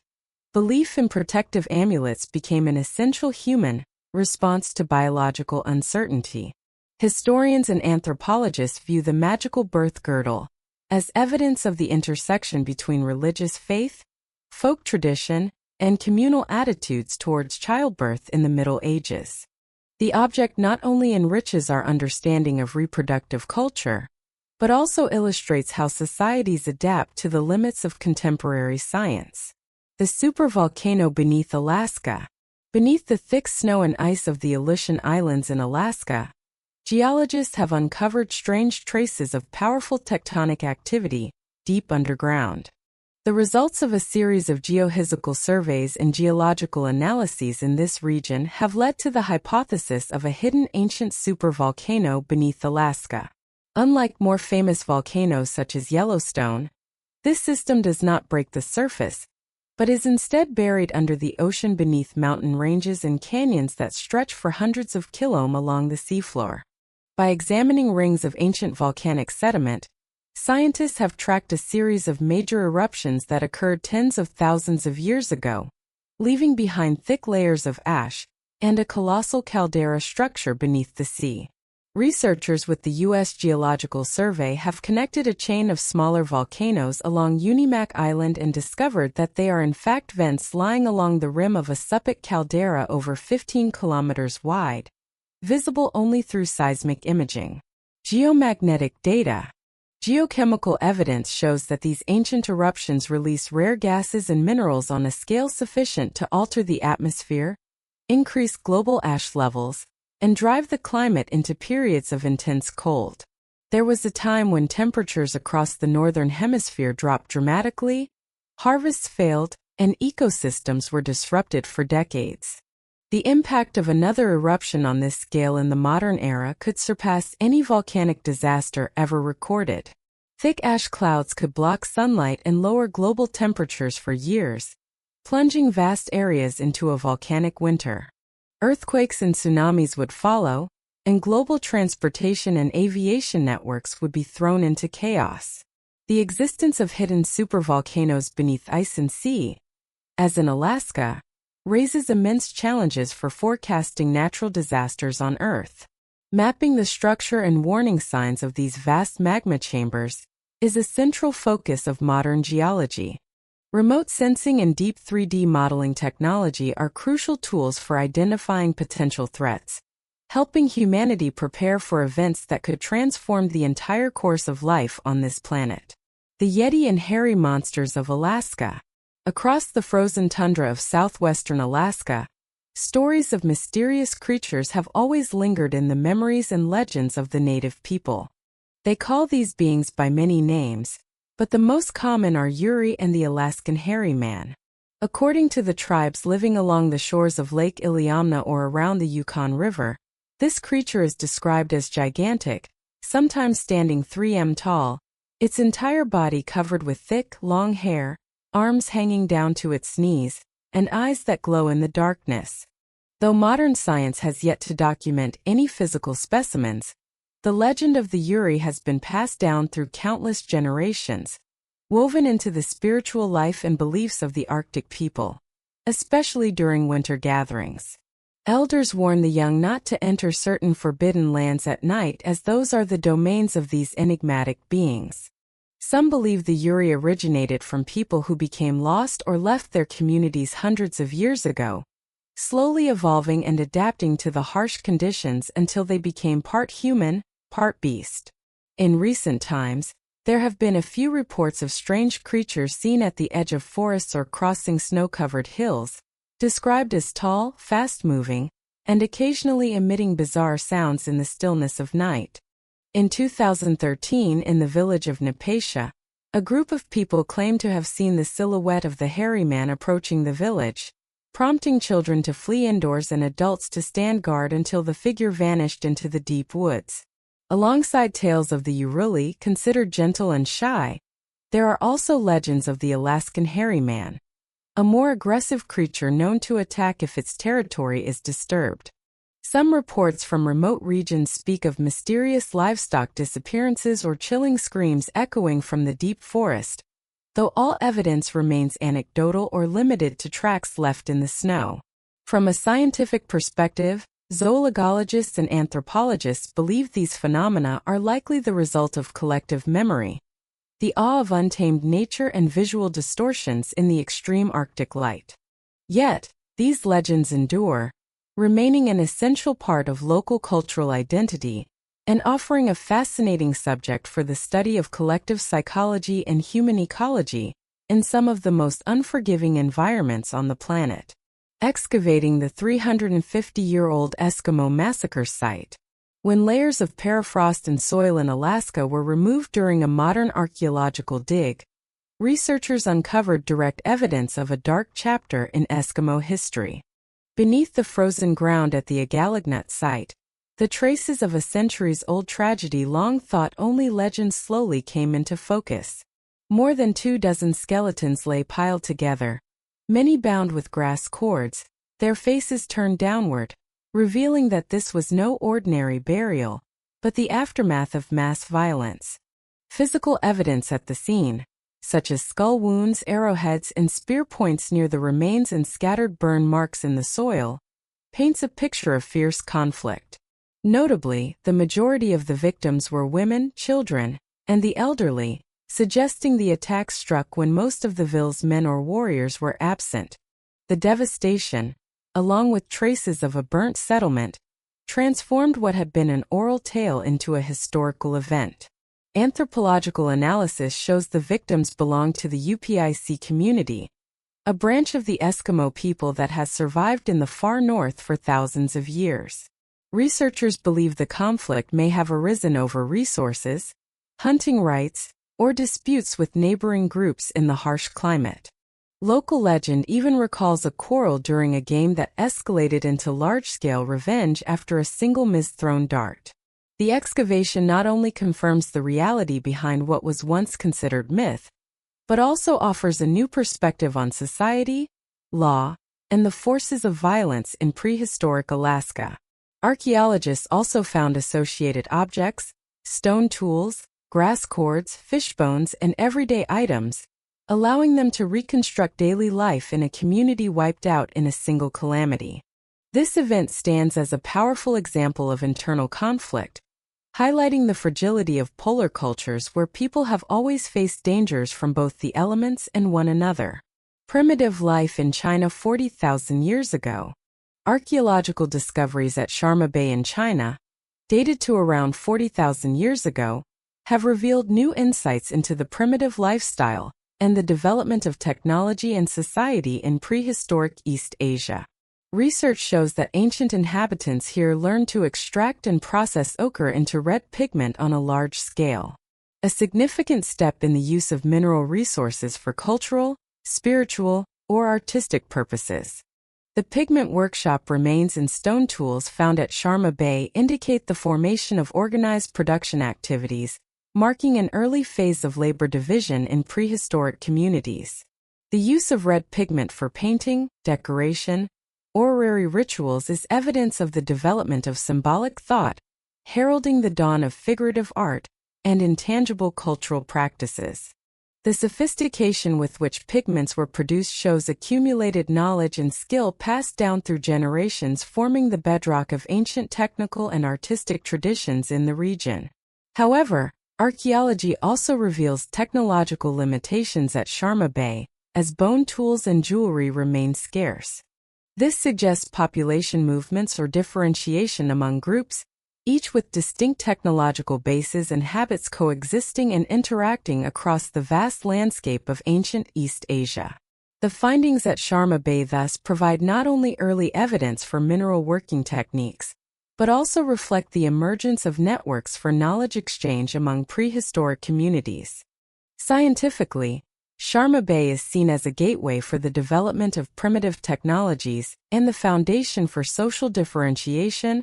belief in protective amulets became an essential human response to biological uncertainty. Historians and anthropologists view the magical birth girdle as evidence of the intersection between religious faith, folk tradition, and communal attitudes towards childbirth in the Middle Ages. The object not only enriches our understanding of reproductive culture, but also illustrates how societies adapt to the limits of contemporary science. The supervolcano beneath Alaska. Beneath the thick snow and ice of the Aleutian Islands in Alaska, geologists have uncovered strange traces of powerful tectonic activity deep underground. The results of a series of geophysical surveys and geological analyses in this region have led to the hypothesis of a hidden ancient supervolcano beneath Alaska. Unlike more famous volcanoes such as Yellowstone, this system does not break the surface, but is instead buried under the ocean beneath mountain ranges and canyons that stretch for hundreds of kilometers along the seafloor. By examining rings of ancient volcanic sediment, scientists have tracked a series of major eruptions that occurred tens of thousands of years ago, leaving behind thick layers of ash and a colossal caldera structure beneath the sea. Researchers with the U.S. Geological Survey have connected a chain of smaller volcanoes along Unimak Island and discovered that they are in fact vents lying along the rim of a subic caldera over 15 kilometers wide, visible only through seismic imaging. Geomagnetic data. Geochemical evidence shows that these ancient eruptions release rare gases and minerals on a scale sufficient to alter the atmosphere, increase global ash levels, and drive the climate into periods of intense cold. There was a time when temperatures across the northern hemisphere dropped dramatically, harvests failed, and ecosystems were disrupted for decades. The impact of another eruption on this scale in the modern era could surpass any volcanic disaster ever recorded. Thick ash clouds could block sunlight and lower global temperatures for years, plunging vast areas into a volcanic winter. Earthquakes and tsunamis would follow, and global transportation and aviation networks would be thrown into chaos. The existence of hidden supervolcanoes beneath ice and sea, as in Alaska, raises immense challenges for forecasting natural disasters on Earth. Mapping the structure and warning signs of these vast magma chambers is a central focus of modern geology. Remote sensing and deep 3D modeling technology are crucial tools for identifying potential threats, helping humanity prepare for events that could transform the entire course of life on this planet. The Yeti and hairy monsters of Alaska. Across the frozen tundra of southwestern Alaska, stories of mysterious creatures have always lingered in the memories and legends of the native people. They call these beings by many names, but the most common are Yuri and the Alaskan hairy man. According to the tribes living along the shores of Lake Iliamna or around the Yukon River, this creature is described as gigantic, sometimes standing 3 m tall, its entire body covered with thick, long hair, arms hanging down to its knees, and eyes that glow in the darkness. Though modern science has yet to document any physical specimens, the legend of the Yuri has been passed down through countless generations, woven into the spiritual life and beliefs of the Arctic people, especially during winter gatherings. Elders warn the young not to enter certain forbidden lands at night as those are the domains of these enigmatic beings. Some believe the Yuri originated from people who became lost or left their communities hundreds of years ago, slowly evolving and adapting to the harsh conditions until they became part human, part beast. In recent times, there have been a few reports of strange creatures seen at the edge of forests or crossing snow-covered hills, described as tall, fast-moving, and occasionally emitting bizarre sounds in the stillness of night. In 2013, in the village of Nepasha, a group of people claimed to have seen the silhouette of the hairy man approaching the village, prompting children to flee indoors and adults to stand guard until the figure vanished into the deep woods. Alongside tales of the Uruli, considered gentle and shy, there are also legends of the Alaskan hairy man, a more aggressive creature known to attack if its territory is disturbed. Some reports from remote regions speak of mysterious livestock disappearances or chilling screams echoing from the deep forest, though all evidence remains anecdotal or limited to tracks left in the snow. From a scientific perspective, zoologists and anthropologists believe these phenomena are likely the result of collective memory, the awe of untamed nature and visual distortions in the extreme Arctic light. Yet, these legends endure, remaining an essential part of local cultural identity and offering a fascinating subject for the study of collective psychology and human ecology in some of the most unforgiving environments on the planet. Excavating the 350-year-old Eskimo massacre site. When layers of permafrost and soil in Alaska were removed during a modern archaeological dig, researchers uncovered direct evidence of a dark chapter in Eskimo history. Beneath the frozen ground at the Agalagnut site, the traces of a centuries-old tragedy long thought only legend slowly came into focus. More than 24 skeletons lay piled together, many bound with grass cords, their faces turned downward, revealing that this was no ordinary burial, but the aftermath of mass violence. Physical evidence at the scene, such as skull wounds, arrowheads, and spear points near the remains and scattered burn marks in the soil, paints a picture of fierce conflict. Notably, the majority of the victims were women, children, and the elderly, suggesting the attack struck when most of the ville's men or warriors were absent. The devastation, along with traces of a burnt settlement, transformed what had been an oral tale into a historical event. Anthropological analysis shows the victims belonged to the Upik community, a branch of the Eskimo people that has survived in the far north for thousands of years. Researchers believe the conflict may have arisen over resources, hunting rights, or disputes with neighboring groups in the harsh climate. Local legend even recalls a quarrel during a game that escalated into large-scale revenge after a single misthrown dart. The excavation not only confirms the reality behind what was once considered myth, but also offers a new perspective on society, law, and the forces of violence in prehistoric Alaska. Archaeologists also found associated objects, stone tools, grass cords, fish bones, and everyday items, allowing them to reconstruct daily life in a community wiped out in a single calamity. This event stands as a powerful example of internal conflict, highlighting the fragility of polar cultures where people have always faced dangers from both the elements and one another. Primitive life in China 40,000 years ago. Archaeological discoveries at Sharma Bay in China, dated to around 40,000 years ago, have revealed new insights into the primitive lifestyle and the development of technology and society in prehistoric East Asia. Research shows that ancient inhabitants here learned to extract and process ochre into red pigment on a large scale, a significant step in the use of mineral resources for cultural, spiritual, or artistic purposes. The pigment workshop remains and stone tools found at Sharma Bay indicate the formation of organized production activities, marking an early phase of labor division in prehistoric communities. The use of red pigment for painting, decoration, orrery rituals is evidence of the development of symbolic thought, heralding the dawn of figurative art and intangible cultural practices. The sophistication with which pigments were produced shows accumulated knowledge and skill passed down through generations, forming the bedrock of ancient technical and artistic traditions in the region. However, archaeology also reveals technological limitations at Sharma Bay, as bone tools and jewelry remain scarce. This suggests population movements or differentiation among groups, each with distinct technological bases and habits coexisting and interacting across the vast landscape of ancient East Asia. The findings at Sharma Bay thus provide not only early evidence for mineral working techniques, but also reflect the emergence of networks for knowledge exchange among prehistoric communities. Scientifically, Sharma Bay is seen as a gateway for the development of primitive technologies and the foundation for social differentiation,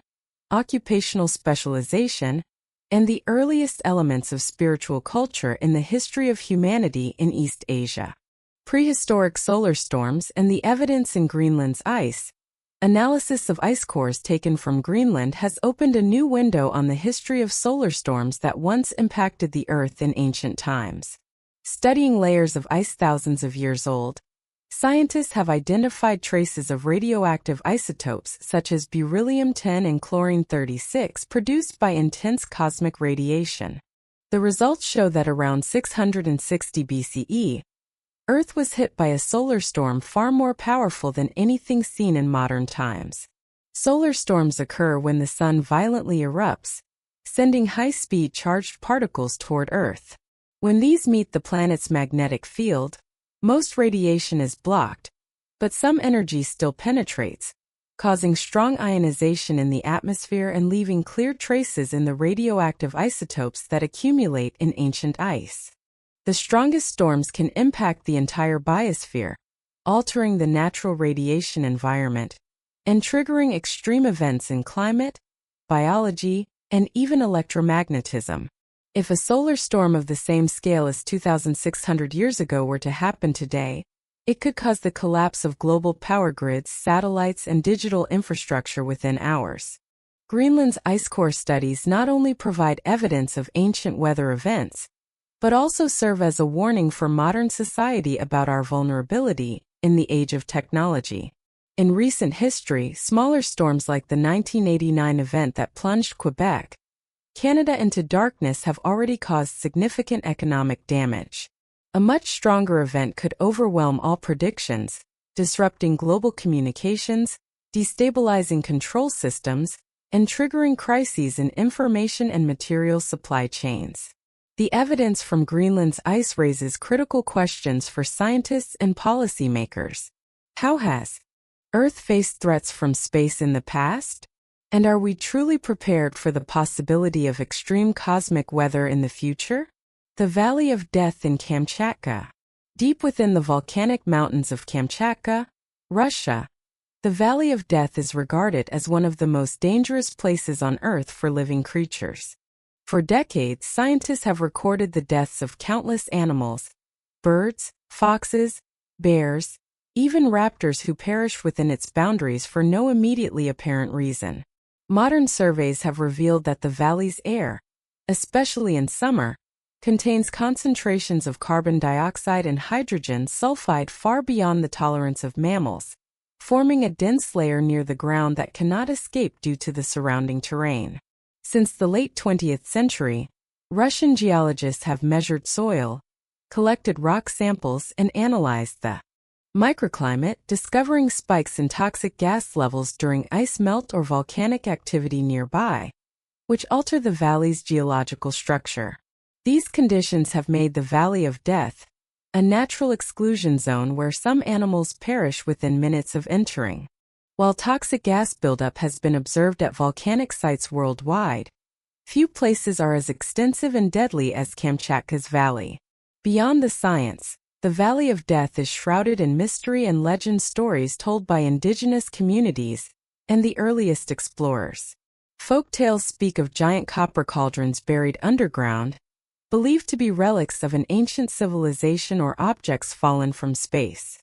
occupational specialization, and the earliest elements of spiritual culture in the history of humanity in East Asia. Prehistoric solar storms and the evidence in Greenland's ice. Analysis of ice cores taken from Greenland has opened a new window on the history of solar storms that once impacted the Earth in ancient times. Studying layers of ice thousands of years old, scientists have identified traces of radioactive isotopes such as beryllium-10 and chlorine-36 produced by intense cosmic radiation. The results show that around 660 BCE, Earth was hit by a solar storm far more powerful than anything seen in modern times. Solar storms occur when the sun violently erupts, sending high-speed charged particles toward Earth. When these meet the planet's magnetic field, most radiation is blocked, but some energy still penetrates, causing strong ionization in the atmosphere and leaving clear traces in the radioactive isotopes that accumulate in ancient ice. The strongest storms can impact the entire biosphere, altering the natural radiation environment, and triggering extreme events in climate, biology, and even electromagnetism. If a solar storm of the same scale as 2,600 years ago were to happen today, it could cause the collapse of global power grids, satellites, and digital infrastructure within hours. Greenland's ice core studies not only provide evidence of ancient weather events, but also serve as a warning for modern society about our vulnerability in the age of technology. In recent history, smaller storms like the 1989 event that plunged Quebec, Canada into darkness have already caused significant economic damage. A much stronger event could overwhelm all predictions, disrupting global communications, destabilizing control systems, and triggering crises in information and material supply chains. The evidence from Greenland's ice raises critical questions for scientists and policymakers. How has Earth faced threats from space in the past? And are we truly prepared for the possibility of extreme cosmic weather in the future? The Valley of Death in Kamchatka. Deep within the volcanic mountains of Kamchatka, Russia, the Valley of Death is regarded as one of the most dangerous places on Earth for living creatures. For decades, scientists have recorded the deaths of countless animals, birds, foxes, bears, even raptors who perish within its boundaries for no immediately apparent reason. Modern surveys have revealed that the valley's air, especially in summer, contains concentrations of carbon dioxide and hydrogen sulfide far beyond the tolerance of mammals, forming a dense layer near the ground that cannot escape due to the surrounding terrain. Since the late 20th century, Russian geologists have measured soil, collected rock samples, and analyzed the microclimate, discovering spikes in toxic gas levels during ice melt or volcanic activity nearby, which alter the valley's geological structure. These conditions have made the Valley of Death a natural exclusion zone where some animals perish within minutes of entering. While toxic gas buildup has been observed at volcanic sites worldwide, few places are as extensive and deadly as Kamchatka's valley. Beyond the science, the Valley of Death is shrouded in mystery and legend stories told by indigenous communities and the earliest explorers. Folk tales speak of giant copper cauldrons buried underground, believed to be relics of an ancient civilization or objects fallen from space.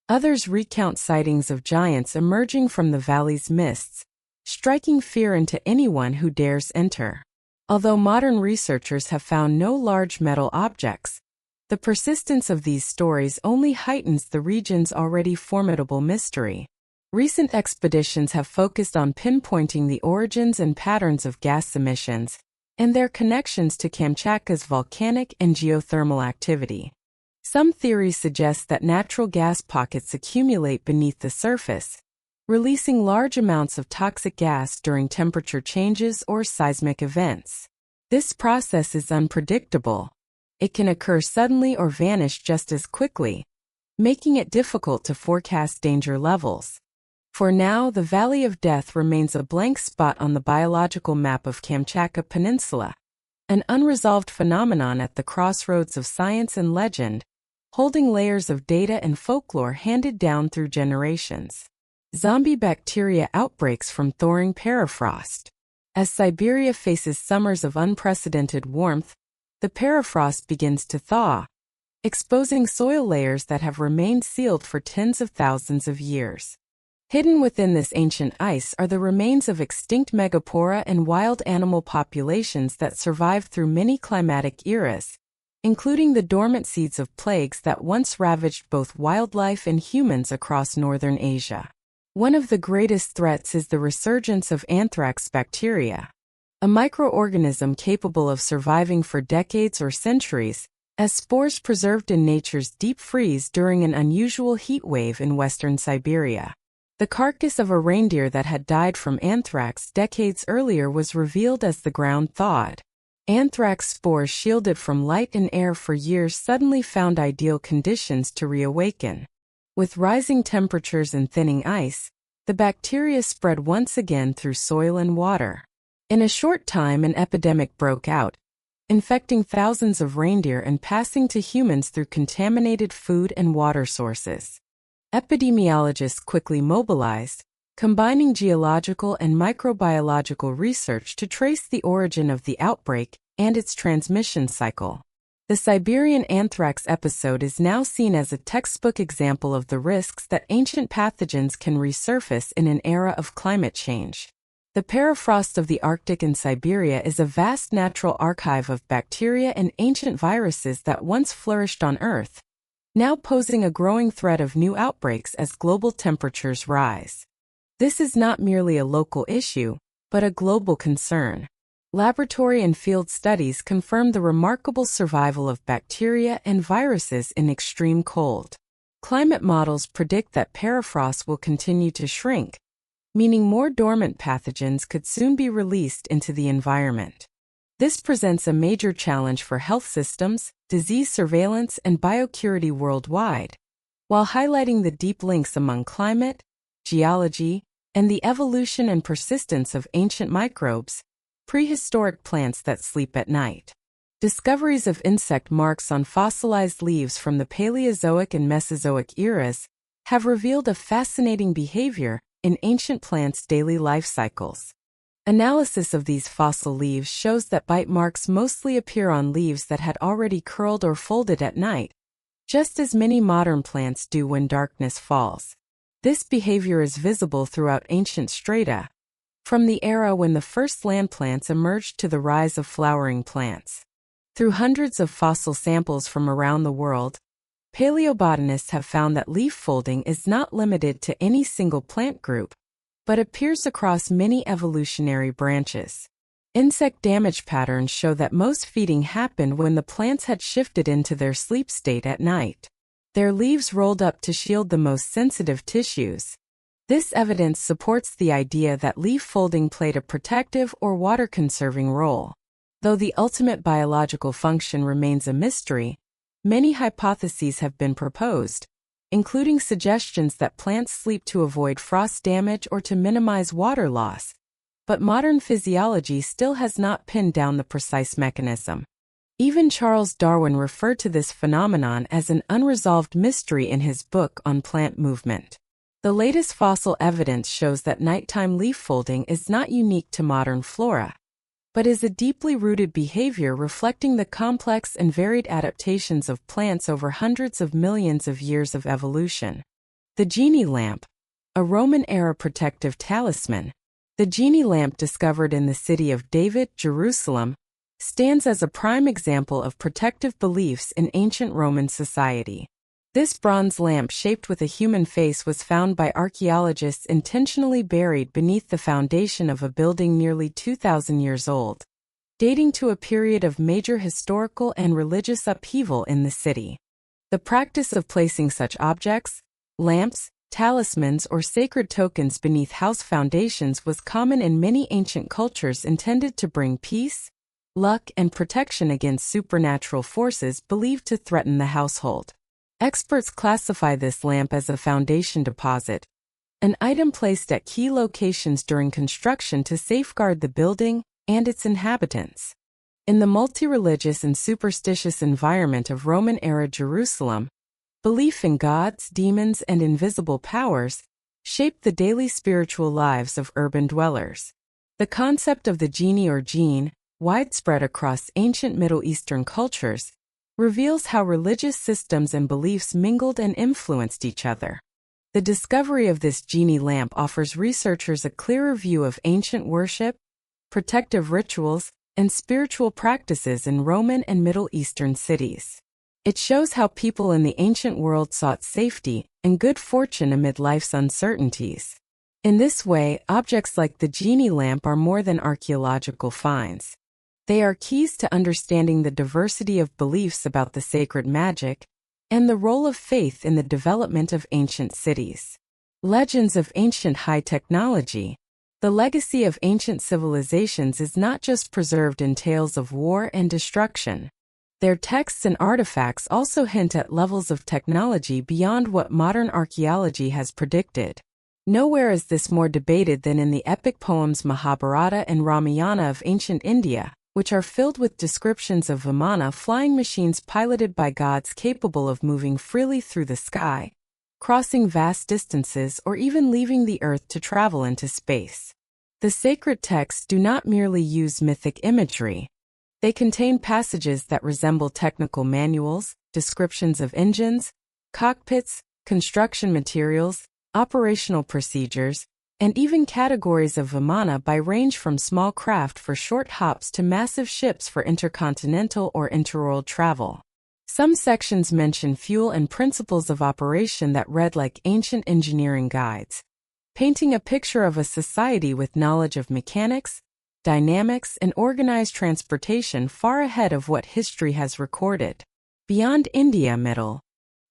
Others recount sightings of giants emerging from the valley's mists, striking fear into anyone who dares enter. Although modern researchers have found no large metal objects, the persistence of these stories only heightens the region's already formidable mystery. Recent expeditions have focused on pinpointing the origins and patterns of gas emissions and their connections to Kamchatka's volcanic and geothermal activity. Some theories suggest that natural gas pockets accumulate beneath the surface, releasing large amounts of toxic gas during temperature changes or seismic events. This process is unpredictable. It can occur suddenly or vanish just as quickly, making it difficult to forecast danger levels. For now, the Valley of Death remains a blank spot on the biological map of Kamchatka Peninsula, an unresolved phenomenon at the crossroads of science and legend, holding layers of data and folklore handed down through generations. Zombie bacteria outbreaks from thawing permafrost. As Siberia faces summers of unprecedented warmth, the permafrost begins to thaw, exposing soil layers that have remained sealed for tens of thousands of years. Hidden within this ancient ice are the remains of extinct megapora and wild animal populations that survived through many climatic eras, including the dormant seeds of plagues that once ravaged both wildlife and humans across northern Asia. One of the greatest threats is the resurgence of anthrax bacteria, a microorganism capable of surviving for decades or centuries, as spores preserved in nature's deep freeze during an unusual heat wave in western Siberia. The carcass of a reindeer that had died from anthrax decades earlier was revealed as the ground thawed. Anthrax spores shielded from light and air for years suddenly found ideal conditions to reawaken. With rising temperatures and thinning ice, the bacteria spread once again through soil and water. In a short time, an epidemic broke out, infecting thousands of reindeer and passing to humans through contaminated food and water sources. Epidemiologists quickly mobilized, combining geological and microbiological research to trace the origin of the outbreak and its transmission cycle. The Siberian anthrax episode is now seen as a textbook example of the risks that ancient pathogens can resurface in an era of climate change. The permafrost of the Arctic and Siberia is a vast natural archive of bacteria and ancient viruses that once flourished on Earth, now posing a growing threat of new outbreaks as global temperatures rise. This is not merely a local issue, but a global concern. Laboratory and field studies confirm the remarkable survival of bacteria and viruses in extreme cold. Climate models predict that permafrost will continue to shrink, meaning more dormant pathogens could soon be released into the environment. This presents a major challenge for health systems, disease surveillance, and biosecurity worldwide, while highlighting the deep links among climate, geology, and the evolution and persistence of ancient microbes, prehistoric plants that sleep at night. Discoveries of insect marks on fossilized leaves from the Paleozoic and Mesozoic eras have revealed a fascinating behavior in ancient plants' daily life cycles. Analysis of these fossil leaves shows that bite marks mostly appear on leaves that had already curled or folded at night, just as many modern plants do when darkness falls. This behavior is visible throughout ancient strata, from the era when the first land plants emerged to the rise of flowering plants. Through hundreds of fossil samples from around the world, paleobotanists have found that leaf folding is not limited to any single plant group, but appears across many evolutionary branches. Insect damage patterns show that most feeding happened when the plants had shifted into their sleep state at night. Their leaves rolled up to shield the most sensitive tissues. This evidence supports the idea that leaf folding played a protective or water-conserving role. Though the ultimate biological function remains a mystery, many hypotheses have been proposed, including suggestions that plants sleep to avoid frost damage or to minimize water loss. But modern physiology still has not pinned down the precise mechanism. Even Charles Darwin referred to this phenomenon as an unresolved mystery in his book on plant movement. The latest fossil evidence shows that nighttime leaf folding is not unique to modern flora, but is a deeply rooted behavior reflecting the complex and varied adaptations of plants over hundreds of millions of years of evolution. The genie lamp, a Roman-era protective talisman. The genie lamp, discovered in the city of David, Jerusalem, stands as a prime example of protective beliefs in ancient Roman society. This bronze lamp shaped with a human face was found by archaeologists intentionally buried beneath the foundation of a building nearly 2,000 years old, dating to a period of major historical and religious upheaval in the city. The practice of placing such objects, lamps, talismans, or sacred tokens beneath house foundations was common in many ancient cultures, intended to bring peace, luck, and protection against supernatural forces believed to threaten the household. Experts classify this lamp as a foundation deposit, an item placed at key locations during construction to safeguard the building and its inhabitants. In the multi-religious and superstitious environment of Roman-era Jerusalem, belief in gods, demons, and invisible powers shaped the daily spiritual lives of urban dwellers. The concept of the genie or jinn, widespread across ancient Middle Eastern cultures, reveals how religious systems and beliefs mingled and influenced each other. The discovery of this genie lamp offers researchers a clearer view of ancient worship, protective rituals, and spiritual practices in Roman and Middle Eastern cities. It shows how people in the ancient world sought safety and good fortune amid life's uncertainties. In this way, objects like the genie lamp are more than archaeological finds. They are keys to understanding the diversity of beliefs about the sacred magic and the role of faith in the development of ancient cities. Legends of ancient high technology. The legacy of ancient civilizations is not just preserved in tales of war and destruction. Their texts and artifacts also hint at levels of technology beyond what modern archaeology has predicted. Nowhere is this more debated than in the epic poems Mahabharata and Ramayana of ancient India, which are filled with descriptions of Vimana, flying machines piloted by gods capable of moving freely through the sky, crossing vast distances, or even leaving the earth to travel into space. The sacred texts do not merely use mythic imagery. They contain passages that resemble technical manuals, descriptions of engines, cockpits, construction materials, operational procedures, and even categories of Vimana range from small craft for short hops to massive ships for intercontinental or interworld travel. Some sections mention fuel and principles of operation that read like ancient engineering guides, painting a picture of a society with knowledge of mechanics, dynamics, and organized transportation far ahead of what history has recorded. Beyond India, Middle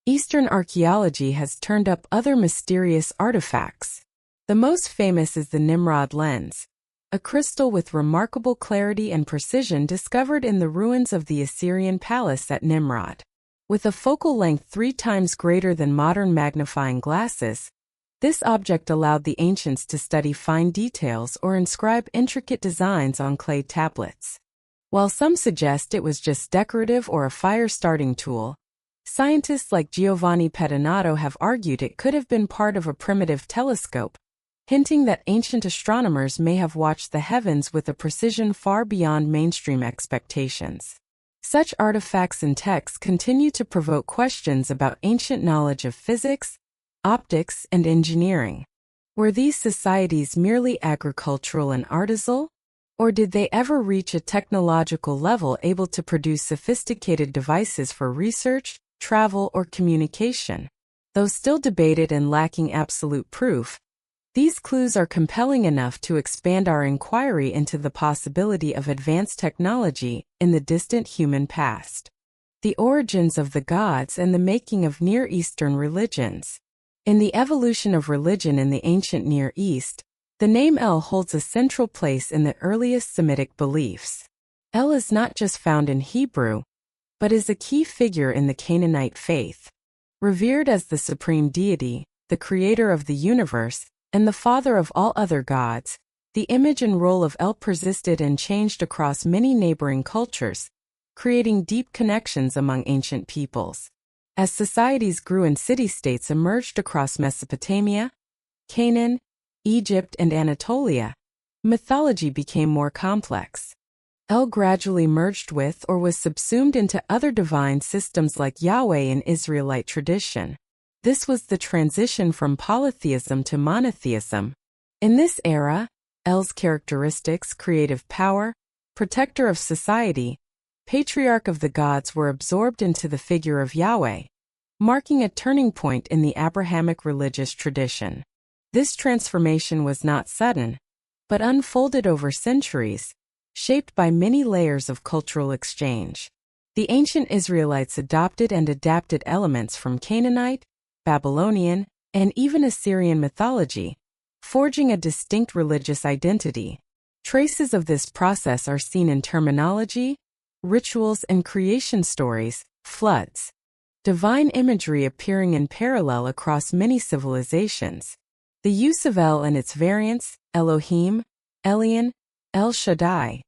Eastern archaeology has turned up other mysterious artifacts. The most famous is the Nimrod lens, a crystal with remarkable clarity and precision discovered in the ruins of the Assyrian palace at Nimrod. With a focal length 3 times greater than modern magnifying glasses, this object allowed the ancients to study fine details or inscribe intricate designs on clay tablets. While some suggest it was just decorative or a fire-starting tool, scientists like Giovanni Pettinato have argued it could have been part of a primitive telescope, hinting that ancient astronomers may have watched the heavens with a precision far beyond mainstream expectations. Such artifacts and texts continue to provoke questions about ancient knowledge of physics, optics, and engineering. Were these societies merely agricultural and artisanal, or did they ever reach a technological level able to produce sophisticated devices for research, travel, or communication? Though still debated and lacking absolute proof, these clues are compelling enough to expand our inquiry into the possibility of advanced technology in the distant human past. The origins of the gods and the making of Near Eastern religions. In the evolution of religion in the ancient Near East, the name El holds a central place in the earliest Semitic beliefs. El is not just found in Hebrew, but is a key figure in the Canaanite faith. Revered as the supreme deity, the creator of the universe, and the father of all other gods, the image and role of El persisted and changed across many neighboring cultures, creating deep connections among ancient peoples. As societies grew and city-states emerged across Mesopotamia, Canaan, Egypt, and Anatolia, mythology became more complex. El gradually merged with or was subsumed into other divine systems like Yahweh in Israelite tradition. This was the transition from polytheism to monotheism. In this era, El's characteristics, creative power, protector of society, patriarch of the gods, were absorbed into the figure of Yahweh, marking a turning point in the Abrahamic religious tradition. This transformation was not sudden, but unfolded over centuries, shaped by many layers of cultural exchange. The ancient Israelites adopted and adapted elements from Canaanite, Babylonian, and even Assyrian mythology, forging a distinct religious identity. Traces of this process are seen in terminology, rituals, and creation stories, floods. Divine imagery appearing in parallel across many civilizations. The use of El and its variants, Elohim, Elion, El Shaddai,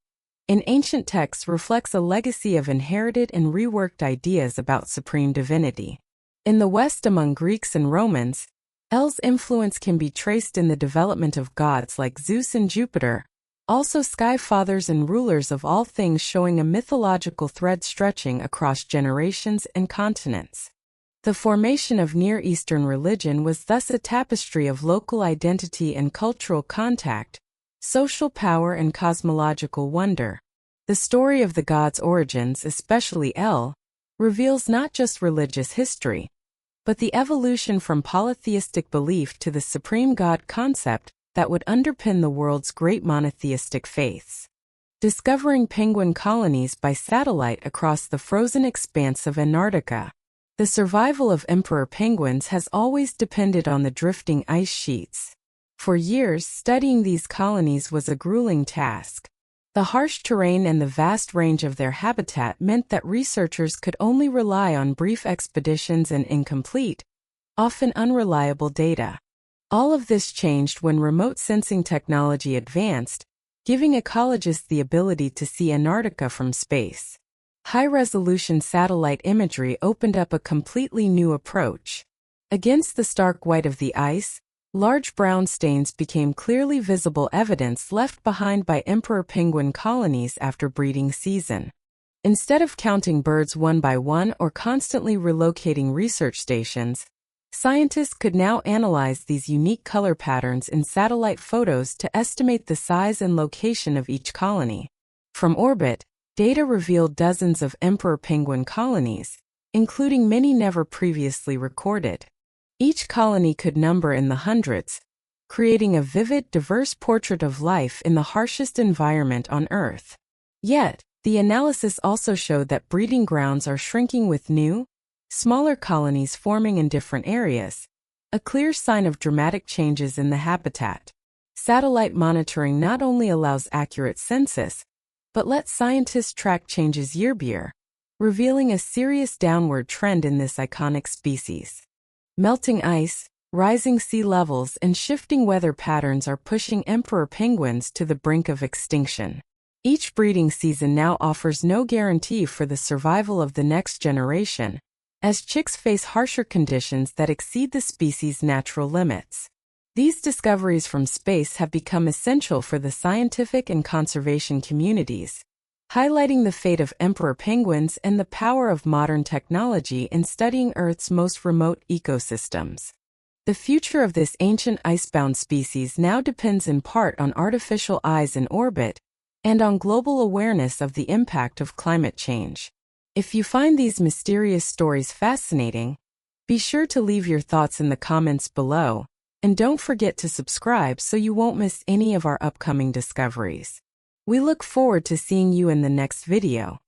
in ancient texts reflects a legacy of inherited and reworked ideas about supreme divinity. In the West, among Greeks and Romans, El's influence can be traced in the development of gods like Zeus and Jupiter, also sky fathers and rulers of all things, showing a mythological thread stretching across generations and continents. The formation of Near Eastern religion was thus a tapestry of local identity and cultural contact, social power and cosmological wonder. The story of the god's origins, especially El, reveals not just religious history, but the evolution from polytheistic belief to the supreme god concept that would underpin the world's great monotheistic faiths. Discovering penguin colonies by satellite across the frozen expanse of Antarctica. The survival of emperor penguins has always depended on the drifting ice sheets. For years, studying these colonies was a grueling task. The harsh terrain and the vast range of their habitat meant that researchers could only rely on brief expeditions and incomplete, often unreliable data. All of this changed when remote sensing technology advanced, giving ecologists the ability to see Antarctica from space. High-resolution satellite imagery opened up a completely new approach. Against the stark white of the ice, large brown stains became clearly visible evidence left behind by emperor penguin colonies after breeding season. Instead of counting birds one by one or constantly relocating research stations, scientists could now analyze these unique color patterns in satellite photos to estimate the size and location of each colony. From orbit, data revealed dozens of emperor penguin colonies, including many never previously recorded. Each colony could number in the hundreds, creating a vivid, diverse portrait of life in the harshest environment on Earth. Yet, the analysis also showed that breeding grounds are shrinking with new, smaller colonies forming in different areas, a clear sign of dramatic changes in the habitat. Satellite monitoring not only allows accurate census, but lets scientists track changes year by year, revealing a serious downward trend in this iconic species. Melting ice, rising sea levels, and shifting weather patterns are pushing emperor penguins to the brink of extinction. Each breeding season now offers no guarantee for the survival of the next generation, as chicks face harsher conditions that exceed the species' natural limits. These discoveries from space have become essential for the scientific and conservation communities, highlighting the fate of emperor penguins and the power of modern technology in studying Earth's most remote ecosystems. The future of this ancient icebound species now depends in part on artificial eyes in orbit and on global awareness of the impact of climate change. If you find these mysterious stories fascinating, be sure to leave your thoughts in the comments below, and don't forget to subscribe so you won't miss any of our upcoming discoveries. We look forward to seeing you in the next video.